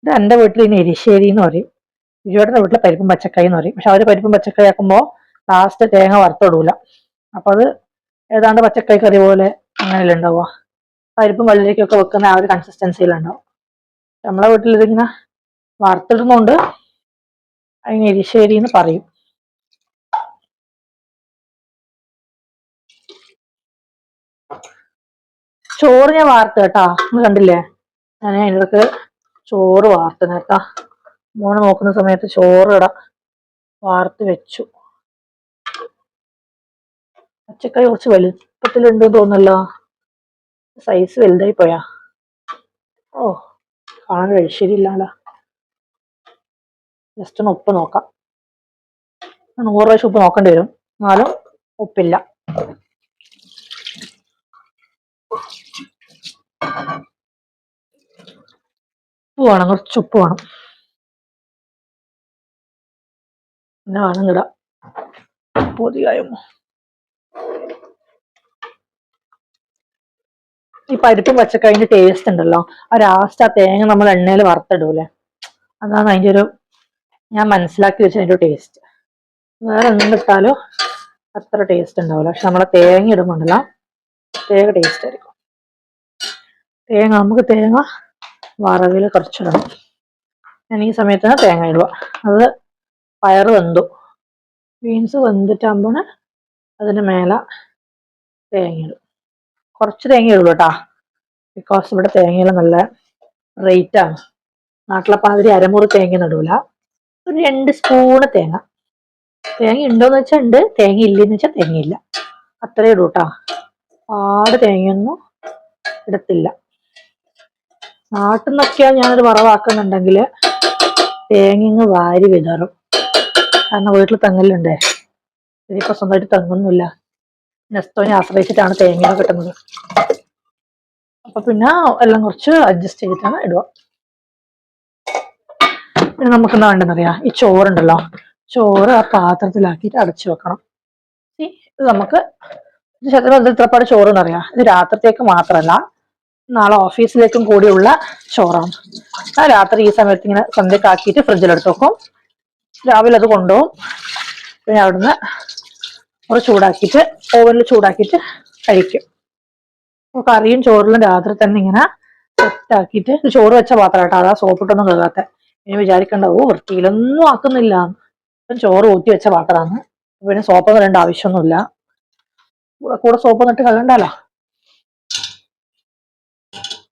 S1: ഇത് എൻ്റെ വീട്ടിൽ ഇനി എരിശ്ശേരി എന്ന് പറയും, വിജുവേട്ടൻ്റെ വീട്ടിൽ പരിപ്പും പച്ചക്കായി എന്ന് പറയും. പക്ഷെ അവർ പരിപ്പും പച്ചക്കായി ആക്കുമ്പോൾ ലാസ്റ്റ് തേങ്ങ വറുത്തിടൂല. അപ്പോൾ അത് ഏതാണ്ട് പച്ചക്കായി കറി പോലെ അങ്ങനെയല്ലേ ഉണ്ടാവുക. പരിപ്പും വെള്ളരിക്കൊക്കെ വെക്കുന്ന ആ ഒരു കൺസിസ്റ്റൻസിയിലുണ്ടാവും. നമ്മളെ വീട്ടിൽ ഇതിങ്ങനെ വറുത്തിടുന്നോണ്ട് അതിന് എരിശ്ശേരി എന്ന് പറയും. ചോറ് ഞാൻ വാർത്ത് കേട്ടാ, നിങ്ങൾ കണ്ടില്ലേ? ഞാൻ അതിനിടക്ക് ചോറ് വാർത്ത് കേട്ടാ. മോനെ നോക്കുന്ന സമയത്ത് ചോറ് വാർത്ത് വെച്ചു. പച്ചക്കറി കുറച്ച് വലുപ്പത്തിലുണ്ടെന്ന് തോന്നല്ലോ, സൈസ് വലുതായി പോയാ. ഓ, കാണാൻ ശരിയില്ലല്ലോ. ജസ്റ്റ് ഒന്ന് ഉപ്പ് നോക്കാം. 100 പ്രാവശ്യം ഉപ്പ് നോക്കേണ്ടി വരും, എന്നാലും ഉപ്പില്ല. ഉപ്പ് വേണം, കുറച്ച് ഉപ്പ് വേണം. പിന്നെ വേണം ഇടാം പൊതിയായും. ഈ പരിപ്പും പച്ചക്കറിന്റെ ടേസ്റ്റ് ഉണ്ടല്ലോ, ആ ലാസ്റ്റ് ആ തേങ്ങ നമ്മൾ എണ്ണയിൽ വറുത്തിടൂലേ, അതാണ് അതിന്റെ ഒരു, ഞാൻ മനസ്സിലാക്കി വെച്ച അതിന്റെ ടേസ്റ്റ്. വേറെ എന്തിട്ടാലും അത്ര ടേസ്റ്റ് ഉണ്ടാവില്ല, പക്ഷെ നമ്മളെ തേങ്ങ ഇടുമ്പോണ്ടല്ലോ പ്രത്യേക ടേസ്റ്റ് ആയിരിക്കും. നമുക്ക് തേങ്ങ വറവിൽ കുറച്ചിടണം. ഞാൻ ഈ സമയത്താണ് തേങ്ങ ഇടുക. അത് പയറ് വെന്തു, ബീൻസ് വെന്തിട്ടാകുമ്പോൾ അതിന് മേലെ തേങ്ങ ഇടും. കുറച്ച് തേങ്ങ ഇടുള്ളൂ കേട്ടാ, ബിക്കോസ് ഇവിടെ തേങ്ങയിൽ നല്ല റേറ്റാണ്. നാട്ടിലെ പാതിരി അരമുറി തേങ്ങ ഇടൂല, ഒരു 2 സ്പൂണ് തേങ്ങ. തേങ്ങ ഉണ്ടോന്ന് വെച്ചാൽ ഉണ്ട്, തേങ്ങ ഇല്ലെന്ന് വെച്ചാൽ തേങ്ങയില്ല, അത്രേ ഇടൂ കേട്ടാ. പാട് തേങ്ങയൊന്നും ഇടത്തില്ല. നാട്ടിൽ നിന്നൊക്കെയാണ് ഞാനൊരു വറവാക്കുന്നുണ്ടെങ്കിൽ തേങ്ങ വാരി വിതറും, കാരണം വീട്ടിൽ തെങ്ങലുണ്ടേ. ഇതിപ്പോ സ്വന്തമായിട്ട് തെങ്ങൊന്നുമില്ല, നെസ്റ്റോനെ ആശ്രയിച്ചിട്ടാണ് തേങ്ങ കിട്ടുന്നത്. അപ്പൊ പിന്നെ എല്ലാം കുറച്ച് അഡ്ജസ്റ്റ് ചെയ്തിട്ടാണ് ഇടുക. പിന്നെ നമുക്ക് എന്താ വേണ്ടെന്നറിയാം, ഈ ചോറുണ്ടല്ലോ, ചോറ് ആ പാത്രത്തിലാക്കിയിട്ട് അടച്ചു വെക്കണം. ഇത് നമുക്ക് ഇത്രപ്പാട് ചോറ് എന്നറിയാം, ഇത് രാത്രിത്തേക്ക് മാത്രമല്ല നാളെ ഓഫീസിലേക്കും കൂടിയുള്ള ചോറാണ്. ആ രാത്രി ഈ സമയത്ത് ഇങ്ങനെ സന്ധ്യക്കാക്കിയിട്ട് ഫ്രിഡ്ജിലെടുത്ത് വെക്കും, രാവിലെ അത് കൊണ്ടുപോകും. പിന്നെ അവിടുന്ന് ഒരു ചൂടാക്കിയിട്ട് ഓവനിൽ ചൂടാക്കിയിട്ട് കഴിക്കും. കറിയും ചോറിലും രാത്രി തന്നെ ഇങ്ങനെ സെറ്റാക്കിയിട്ട്, ചോറ് വെച്ച പാത്രം കേട്ടോ, അതാ സോപ്പിട്ടൊന്നും കഴുകാത്ത. ഇനി വിചാരിക്കണ്ട ഓ വൃത്തിയിലൊന്നും ആക്കുന്നില്ല, ചോറ് ഊറ്റി വെച്ച പാത്രമാണ്, പിന്നെ സോപ്പ് കളയേണ്ട ആവശ്യമൊന്നുമില്ല, കൂടെ സോപ്പ് എന്നിട്ട് കഴുകണ്ടല്ലോ.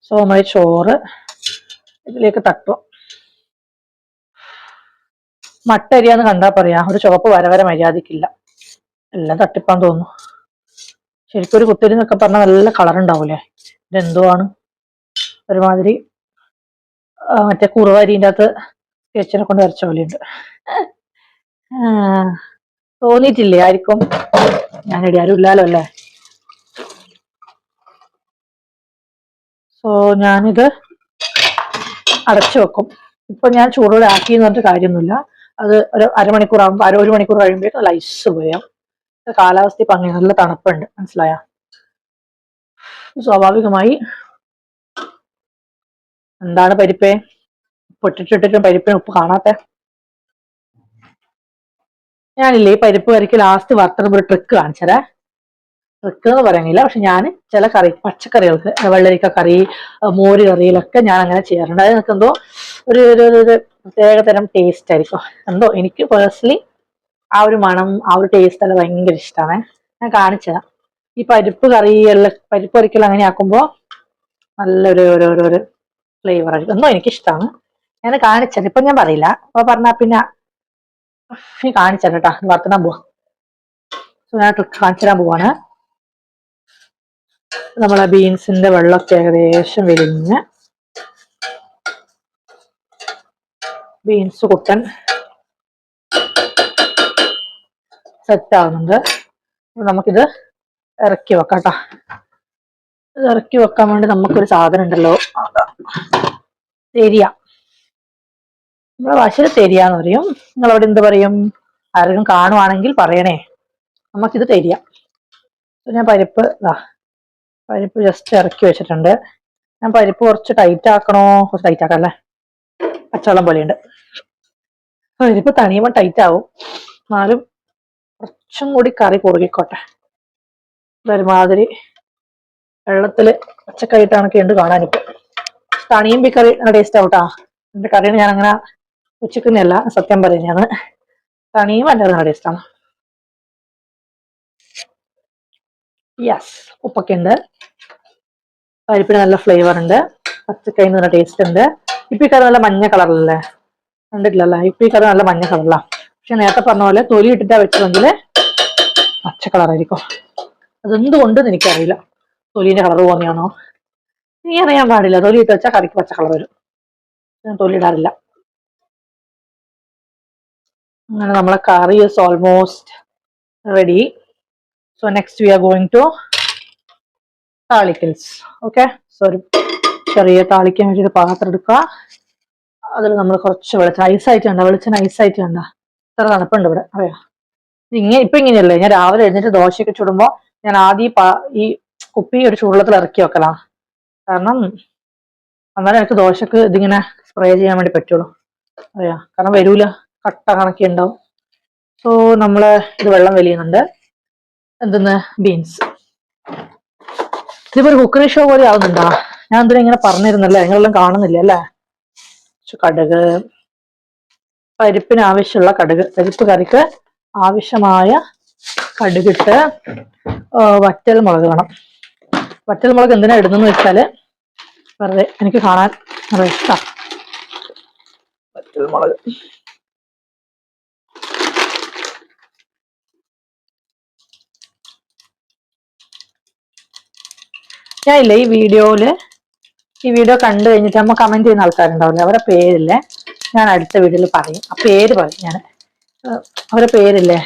S1: സോ നമ്മൾ ചോറ് ഇതിലേക്ക് തട്ടുക. മട്ട അരിയാന്ന് കണ്ടാ പറയാ, ഒരു ചുവപ്പ് വര മര്യാദക്കില്ല, എല്ലാം തട്ടിപ്പാൻ തോന്നുന്നു. ശരിക്കും ഒരു കുത്തിരി എന്നൊക്കെ പറഞ്ഞാൽ നല്ല കളർ ഉണ്ടാവൂലേ, ഇതെന്തോ ആണ് ഒരുമാതിരി മറ്റേ കുറുവരിൻ്റെ അകത്ത് ചേച്ചിനെ കൊണ്ട് വരച്ച പോലെയുണ്ട്. തോന്നിയിട്ടില്ലേ ആയിരിക്കും, ഞാനിടി ആരും ഇല്ലാലോ അല്ലേ. സോ ഞാനിത് അടച്ചു വെക്കും. ഇപ്പൊ ഞാൻ ചൂടോടെ ആക്കിയെന്ന് പറഞ്ഞിട്ട് കാര്യമൊന്നുമില്ല, അത് ഒരു അരമണിക്കൂർ ആകുമ്പോൾ 1 മണിക്കൂർ കഴിയുമ്പോഴേക്കും നല്ല ഐസ് പോയാം. കാലാവസ്ഥ ഇപ്പൊ അങ്ങനെ നല്ല തണുപ്പുണ്ട്, മനസ്സിലായ. സ്വാഭാവികമായി എന്താണ് പരിപ്പേ പൊട്ടിട്ടിട്ടും പരിപ്പിന് ഉപ്പ് കാണാത്ത. ഞാനില്ലേ ഈ പരിപ്പ് കറിക്ക് ലാസ്റ്റ് വറുത്തപ്പോൾ ഒരു ട്രിക്ക് കാണിച്ചതേ. ട്രിക്ക് എന്ന് പറയുന്നില്ല, പക്ഷെ ഞാൻ ചില കറി പച്ചക്കറികൾക്ക്, വെള്ളരിക്ക കറി, മോര് കറിയിലൊക്കെ ഞാൻ അങ്ങനെ ചെയ്യാറുണ്ട്. അത് എനിക്ക് എന്തോ ഒരു പ്രത്യേകതരം ടേസ്റ്റ് ആയിരിക്കും, എന്തോ എനിക്ക് പേഴ്സണലി ആ ഒരു മണം, ആ ഒരു ടേസ്റ്റ് എല്ലാം ഭയങ്കര ഇഷ്ടമാണ്. ഞാൻ കാണിച്ചതാ. ഈ പരിപ്പ് കറിയെല്ലാം, പരിപ്പ് കറിക്കെല്ലാം അങ്ങനെ ആക്കുമ്പോൾ നല്ലൊരു ഒരു ഫ്ലേവർ ആയിരിക്കും, എന്തോ എനിക്കിഷ്ടമാണ്. ഞാൻ കാണിച്ചത്, ഇപ്പൊ ഞാൻ പറയില്ല, അപ്പൊ പറഞ്ഞാ പിന്നെ കാണിച്ചത് കേട്ടാ. വർത്തനാൻ പോവാ, ഞാൻ കാണിച്ചു തരാൻ പോവാണ്. നമ്മളെ ബീൻസിന്റെ വെള്ളമൊക്കെ ഏകദേശം വെലിഞ്ഞ്, ബീൻസ് കുട്ടൻ സെറ്റ് ആവുന്നുണ്ട്. നമുക്കിത് ഇറക്കി വെക്കാം കേട്ടോ. ഇത് ഇറക്കി വെക്കാൻ വേണ്ടി നമുക്കൊരു സാധനം ഉണ്ടല്ലോ, തെരിയ. നമ്മളെ ഭാഷയിൽ തെരിയാന്ന് പറയും, നിങ്ങളവിടെ എന്ത് പറയും? ആരെങ്കിലും കാണുവാണെങ്കിൽ പറയണേ. നമുക്കിത് തെരിയ. ഞാൻ പരിപ്പ് ജസ്റ്റ് ഇറക്കി വെച്ചിട്ടുണ്ട്. ഞാൻ പരിപ്പ് കുറച്ച് ടൈറ്റ് ആക്കണോ? കുറച്ച് ടൈറ്റ് ആക്കാം അല്ലേ, പച്ചവെള്ളം പോലെയുണ്ട്. പരിപ്പ് തണിയുമ്പോൾ ടൈറ്റ് ആവും, എന്നാലും കുറച്ചും കൂടി കറി കുറുകിക്കോട്ടെ. ഒരുമാതിരി വെള്ളത്തില് പച്ചക്കറിയിട്ടാണൊക്കെ ഉണ്ട് കാണാനിപ്പോ. തണിയുമ്പോ കറി നല്ല ടേസ്റ്റ് ആവട്ടാ. എന്റെ കറിയാണ് ഞാൻ അങ്ങനെ ഉച്ചക്കുന്നല്ല, സത്യം പറയുന്നതാണ്. തണിയുമ്പോൾ എൻ്റെ നല്ല ടേസ്റ്റാണ്. യെസ്, ഉപ്പൊക്കെ ഉണ്ട്, പരിപ്പിന് നല്ല ഫ്ലേവർ ഉണ്ട്, പച്ചക്കറിന് നല്ല ടേസ്റ്റ് ഉണ്ട്. ഇപ്പൊ ഈ കറി നല്ല മഞ്ഞ കളറിലല്ലേ, കണ്ടിട്ടില്ലല്ലേ? ഇപ്പൊ ഈ കറി നല്ല മഞ്ഞ കളറിലാണ്, പക്ഷെ നേരത്തെ പറഞ്ഞ പോലെ തൊലി ഇട്ടിട്ടാ വെച്ചതെങ്കിൽ പച്ച കളറായിരിക്കും. അതെന്തുകൊണ്ടെന്ന് എനിക്കറിയില്ല, തൊലിന്റെ കളർ പോകുന്നതാണോ നീ അറിയാൻ പാടില്ല. തൊലി ഇട്ട് വെച്ചാൽ കറിക്ക് പച്ച കളർ വരും, ഞാൻ തൊലി ഇടാറില്ല. അങ്ങനെ നമ്മളെ curry is almost ready. So next we are going to താളിക്കൽസ്. ഓക്കെ, സോ ഒരു ചെറിയ താളിക്കാൻ വേണ്ടി ഒരു പാത്രം എടുക്കുക. അതിൽ നമ്മൾ കുറച്ച് വെളിച്ചെണ്ണ ഐസായിട്ട് കണ്ട, വെളിച്ചെണ്ണ ഐസായിട്ട് കണ്ട, ഇത്ര തണുപ്പുണ്ട് ഇവിടെ അറിയാം. ഇപ്പൊ ഇങ്ങനെയല്ലേ, ഞാൻ രാവിലെ എഴുന്നേറ്റ് ദോശയൊക്കെ ചുടുമ്പോൾ ഞാൻ ആദ്യം ഈ കുപ്പി ഒരു ചൂടുവെള്ളത്തിൽ ഇറക്കി വെക്കലാ. കാരണം എന്നാലും എനിക്ക് ദോശക്ക് ഇതിങ്ങനെ സ്പ്രേ ചെയ്യാൻ വേണ്ടി പറ്റുള്ളൂ അറിയാം, കാരണം വരൂല, കട്ട കണക്കി ഉണ്ടാവും. സോ നമ്മള് ഇത് വെള്ളം വലിയുന്നുണ്ട്. എന്തെന്ന് ബീൻസ്. ഇതിപ്പോ ഒരു കുക്കറി ഷോ പോലെ ആവുന്നുണ്ടോ? ഞാൻ എന്തിനാ ഇങ്ങനെ പറഞ്ഞിരുന്നല്ലേ, നിങ്ങളെല്ലാം കാണുന്നില്ല അല്ലേ. കടുക്, പരിപ്പിന് ആവശ്യമുള്ള കടുക്, പരിപ്പ് കറിക്ക് ആവശ്യമായ കടുകിട്ട് വറ്റൽ മുളക് വേണം. വറ്റൽ മുളക് എന്തിനാ ഇടുന്നെന്ന് വെച്ചാല് വെറുതെ എനിക്ക് കാണാൻ നല്ല ഇഷ്ടം. വറ്റൽ മുളക് ഞാനില്ലേ ഈ വീഡിയോ കണ്ടു കഴിഞ്ഞിട്ട് നമ്മൾ കമന്റ് ചെയ്യുന്ന ആൾക്കാരുണ്ടാവില്ലേ, അവരുടെ പേരില്ലേ ഞാൻ അടുത്ത വീഡിയോയിൽ പറയും. ആ പേര് പറയും ഞാൻ, അവരുടെ പേരില്ലേ.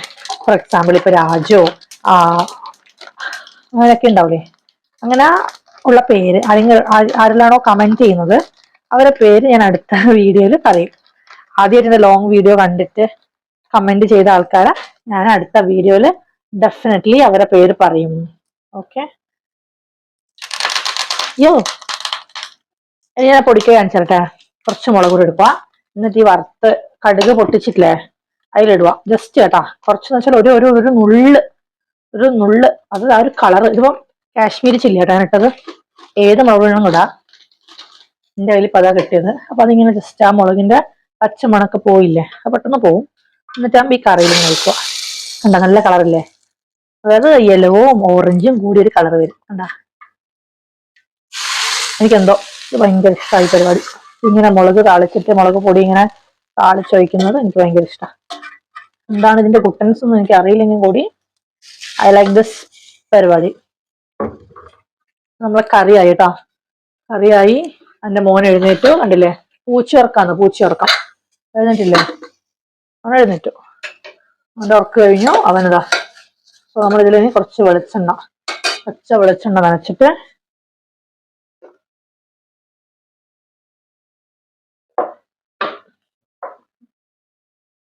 S1: ഫോർ എക്സാമ്പിൾ ഇപ്പൊ രാജോ അങ്ങനെയൊക്കെ ഉണ്ടാവില്ലേ, അങ്ങനെ ഉള്ള പേര് ആരെല്ലാണോ കമന്റ് ചെയ്യുന്നത് അവരുടെ പേര് ഞാൻ അടുത്ത വീഡിയോയിൽ പറയും. ആദ്യമായിട്ട് ലോങ് വീഡിയോ കണ്ടിട്ട് കമന്റ് ചെയ്ത ആൾക്കാരെ ഞാൻ അടുത്ത വീഡിയോയിൽ ഡെഫിനറ്റ്ലി അവരുടെ പേര് പറയും. ഓക്കെ, ഞാൻ പൊടിക്കുക കാണിച്ചേരട്ടെ. കുറച്ച് മുളക് കൂടി എടുക്കുക, എന്നിട്ട് ഈ വറുത്ത് കടുക് പൊട്ടിച്ചിട്ടില്ലേ അതിലിടുക. ജസ്റ്റ് കേട്ടാ, കുറച്ചെന്ന് വെച്ചാൽ ഒരു നുള്ള് അത് ആ ഒരു കളർ. ഇതിപ്പം കാശ്മീരി ചില്ലി കേട്ടോ ഞാൻ ഇട്ടത്, ഏത് മുളക് വേണം ഇടാ. എന്റെ കയ്യിൽ പതാ കിട്ടിയത്. അപ്പൊ അതിങ്ങനെ ജസ്റ്റ് ആ മുളകിന്റെ പച്ചമണക്ക് പോയില്ലേ, അത് പെട്ടെന്ന് പോവും. എന്നിട്ടാകുമ്പോ ഈ കറിയിൽ ഇങ്ങനെ ഒഴിക്കുക. കണ്ട നല്ല കളറില്ലേ, അതായത് യെല്ലോവും ഓറഞ്ചും കൂടി ഒരു കളർ വരും. കണ്ടാ, എനിക്കെന്തോ ഇത് ഭയങ്കര ഇഷ്ടമായി പരിപാടി. ഇങ്ങനെ മുളക് താളിച്ചിട്ട് മുളക് പൊടി ഇങ്ങനെ താളിച്ചൊഴിക്കുന്നത് എനിക്ക് ഭയങ്കര ഇഷ്ടമാണ്. എന്താണ് ഇതിന്റെ കുട്ടൻസ് ഒന്നും എനിക്ക് അറിയില്ലെങ്കിൽ കൂടി ഐ ലൈക്ക് ദിസ് പരിപാടി. നമ്മളെ കറിയായി കേട്ടോ, കറിയായി. എന്റെ മോൻ എഴുന്നേറ്റു, കണ്ടില്ലേ, പൂച്ചയുറക്കം എഴുന്നേറ്റില്ലേ, അവൻ എഴുന്നേറ്റു, അവന്റെ ഉറക്ക് കഴിഞ്ഞു, അവനതാ. അപ്പൊ നമ്മളിതിൽ കുറച്ച് പച്ച വെളിച്ചെണ്ണ നനച്ചിട്ട്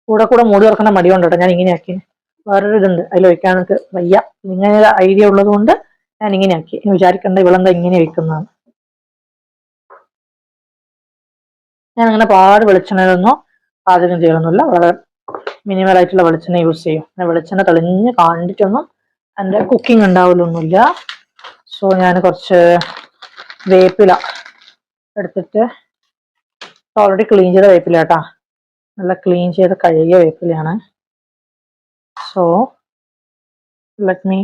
S1: കൂടെ മൂടി തുറക്കുന്ന മടി കൊണ്ടോട്ടെ ഞാൻ ഇങ്ങനെ ആക്കി. വേറൊരു ഇതുണ്ട്, അതിൽ ഒഴിക്കാൻ എനിക്ക് വയ്യ. ഇങ്ങനെ ഐഡിയ ഉള്ളത് കൊണ്ട് ഞാൻ ഇങ്ങനെ ആക്കി. വിചാരിക്കേണ്ട ഇവളെന്താ ഇങ്ങനെ ഒഴിക്കുന്നതാണ്. ഞാൻ അങ്ങനെ പാട് വെളിച്ചെണ്ണയിലൊന്നും പാചകം ചെയ്യണമെന്നില്ല, വളരെ മിനിമൽ ആയിട്ടുള്ള വെളിച്ചെണ്ണ യൂസ് ചെയ്യും. വെളിച്ചെണ്ണ തെളിഞ്ഞ് കാണിട്ടൊന്നും എൻ്റെ കുക്കിംഗ് ഉണ്ടാവില്ലൊന്നുമില്ല. സോ ഞാൻ കുറച്ച് വേപ്പില എടുത്തിട്ട്, ഓൾറെഡി ക്ലീൻ ചെയ്ത വേപ്പില കേട്ടാ, നല്ല ക്ലീൻ ചെയ്ത് കഴുകിയ വേപ്പിലയാണ്. സോ ലെറ്റ് മീ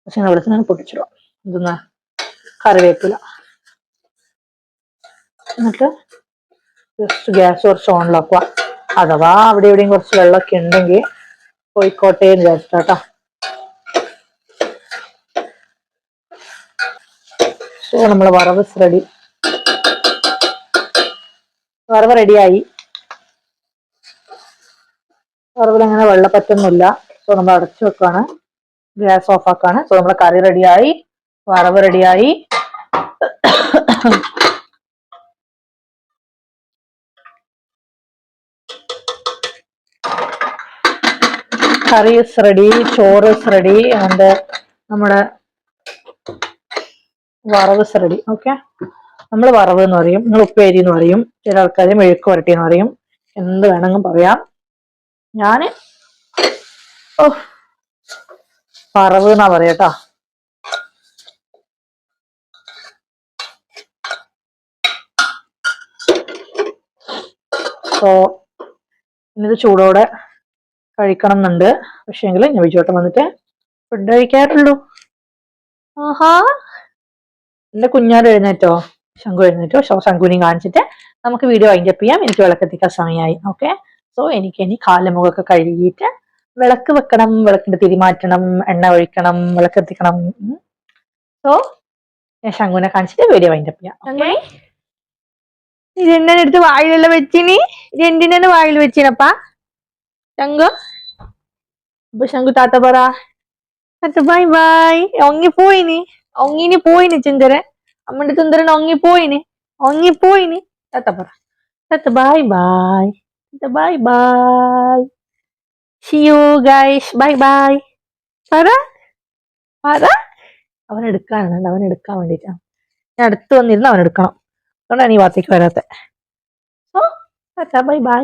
S1: വെളിച്ചെണ്ണ പൊട്ടിച്ചിടുക. ഇതെന്നാ കറിവേപ്പില. എന്നിട്ട് ജസ്റ്റ് ഗ്യാസ് കുറച്ച് ഓണിലാക്കുക. അഥവാ അവിടെ എവിടെയും കുറച്ച് വെള്ളമൊക്കെ ഉണ്ടെങ്കിൽ പോയിക്കോട്ടെ എന്ന് വിചാരിച്ചിട്ടാ. സോ നമ്മൾ വറവ് റെഡിയായി. വറവിലങ്ങനെ വെള്ളപ്പറ്റൊന്നുമില്ല. സോ നമ്മൾ അടച്ചു വെക്കാണ്, ഗ്യാസ് ഓഫ് ആക്കാണ്. സോ നമ്മുടെ കറി റെഡിയായി, വറവ് റെഡിയായി. കറി ഇസ് റെഡി, ചോറ് ഇസ് റെഡി, ആൻഡ് നമ്മുടെ വറവ് ഇസ് റെഡി. ഓക്കെ, നമ്മൾ വറവ് എന്ന് പറയും, നിങ്ങൾ ഉപ്പേരി എന്ന് പറയും, ചില ആൾക്കാർ മെഴുക്ക് വരട്ടി എന്ന് പറയും, എന്ത് വേണമെങ്കിലും പറയാം. ഞാന് വറവ് എന്നാ പറയട്ടാ. സോ ഇന്നത് ചൂടോടെ കഴിക്കണം എന്നുണ്ട്. പക്ഷേങ്കിൽ ഞാൻ വിജയോട്ടം വന്നിട്ട് ഫുഡ് കഴിക്കാറുള്ളൂ. ആഹാ, എന്റെ കുഞ്ഞാട് എഴുന്നേറ്റോ, ശംഖു എഴുന്നേറ്റോ. ശംഖുവിനെയും കാണിച്ചിട്ട് നമുക്ക് വീഡിയോ വൈൻഡപ്പ് ചെയ്യാം. എനിക്ക് വിളക്കെത്തിക്കാൻ സമയമായി. ഓക്കെ, സോ എനിക്ക് ഇനി കാലുമുഖമൊക്കെ കഴുകിയിട്ട് വിളക്ക് വെക്കണം, വിളക്കിന്റെ തിരി മാറ്റണം, എണ്ണ ഒഴിക്കണം, വിളക്കെത്തിക്കണം. സോ ഞാൻ ശംഖുവിനെ കാണിച്ചിട്ട് വീഡിയോ വൈൻഡപ്പ് ചെയ്യാം. ഇതെന്നെ എടുത്ത് വായിലെല്ലാം വെച്ചിനി, ഇത് എന്തിനാണ് വായിൽ വെച്ചിനപ്പാ? ശങ്കു അപ്പൊ ശങ്കു ടാറ്റ പറ. Ta ta bye bye. ഒങ്ങിപ്പോയിനി. ഒങ്ങിനി പോയിനി ചുങ്കരൻ. അമ്മന്റെ ചുങ്കരൻ ഒങ്ങിപ്പോയിനി. ഒങ്ങിപ്പോയിനി. ടാറ്റ പറ. Ta ta bye bye. Ta ta bye bye. See you guys. Bye bye. പറ പറ. അവൻ എടുക്കാനാണ്, അവൻ എടുക്കാൻ വേണ്ടിട്ടാണ്. ഞാൻ അടുത്ത് വന്നിരുന്ന് അവൻ എടുക്കണം. അതുകൊണ്ടാണ് ഈ ഭാഗത്തേക്ക് വരാത്തെ. ഓ ടാറ്റ ബൈ ബൈ.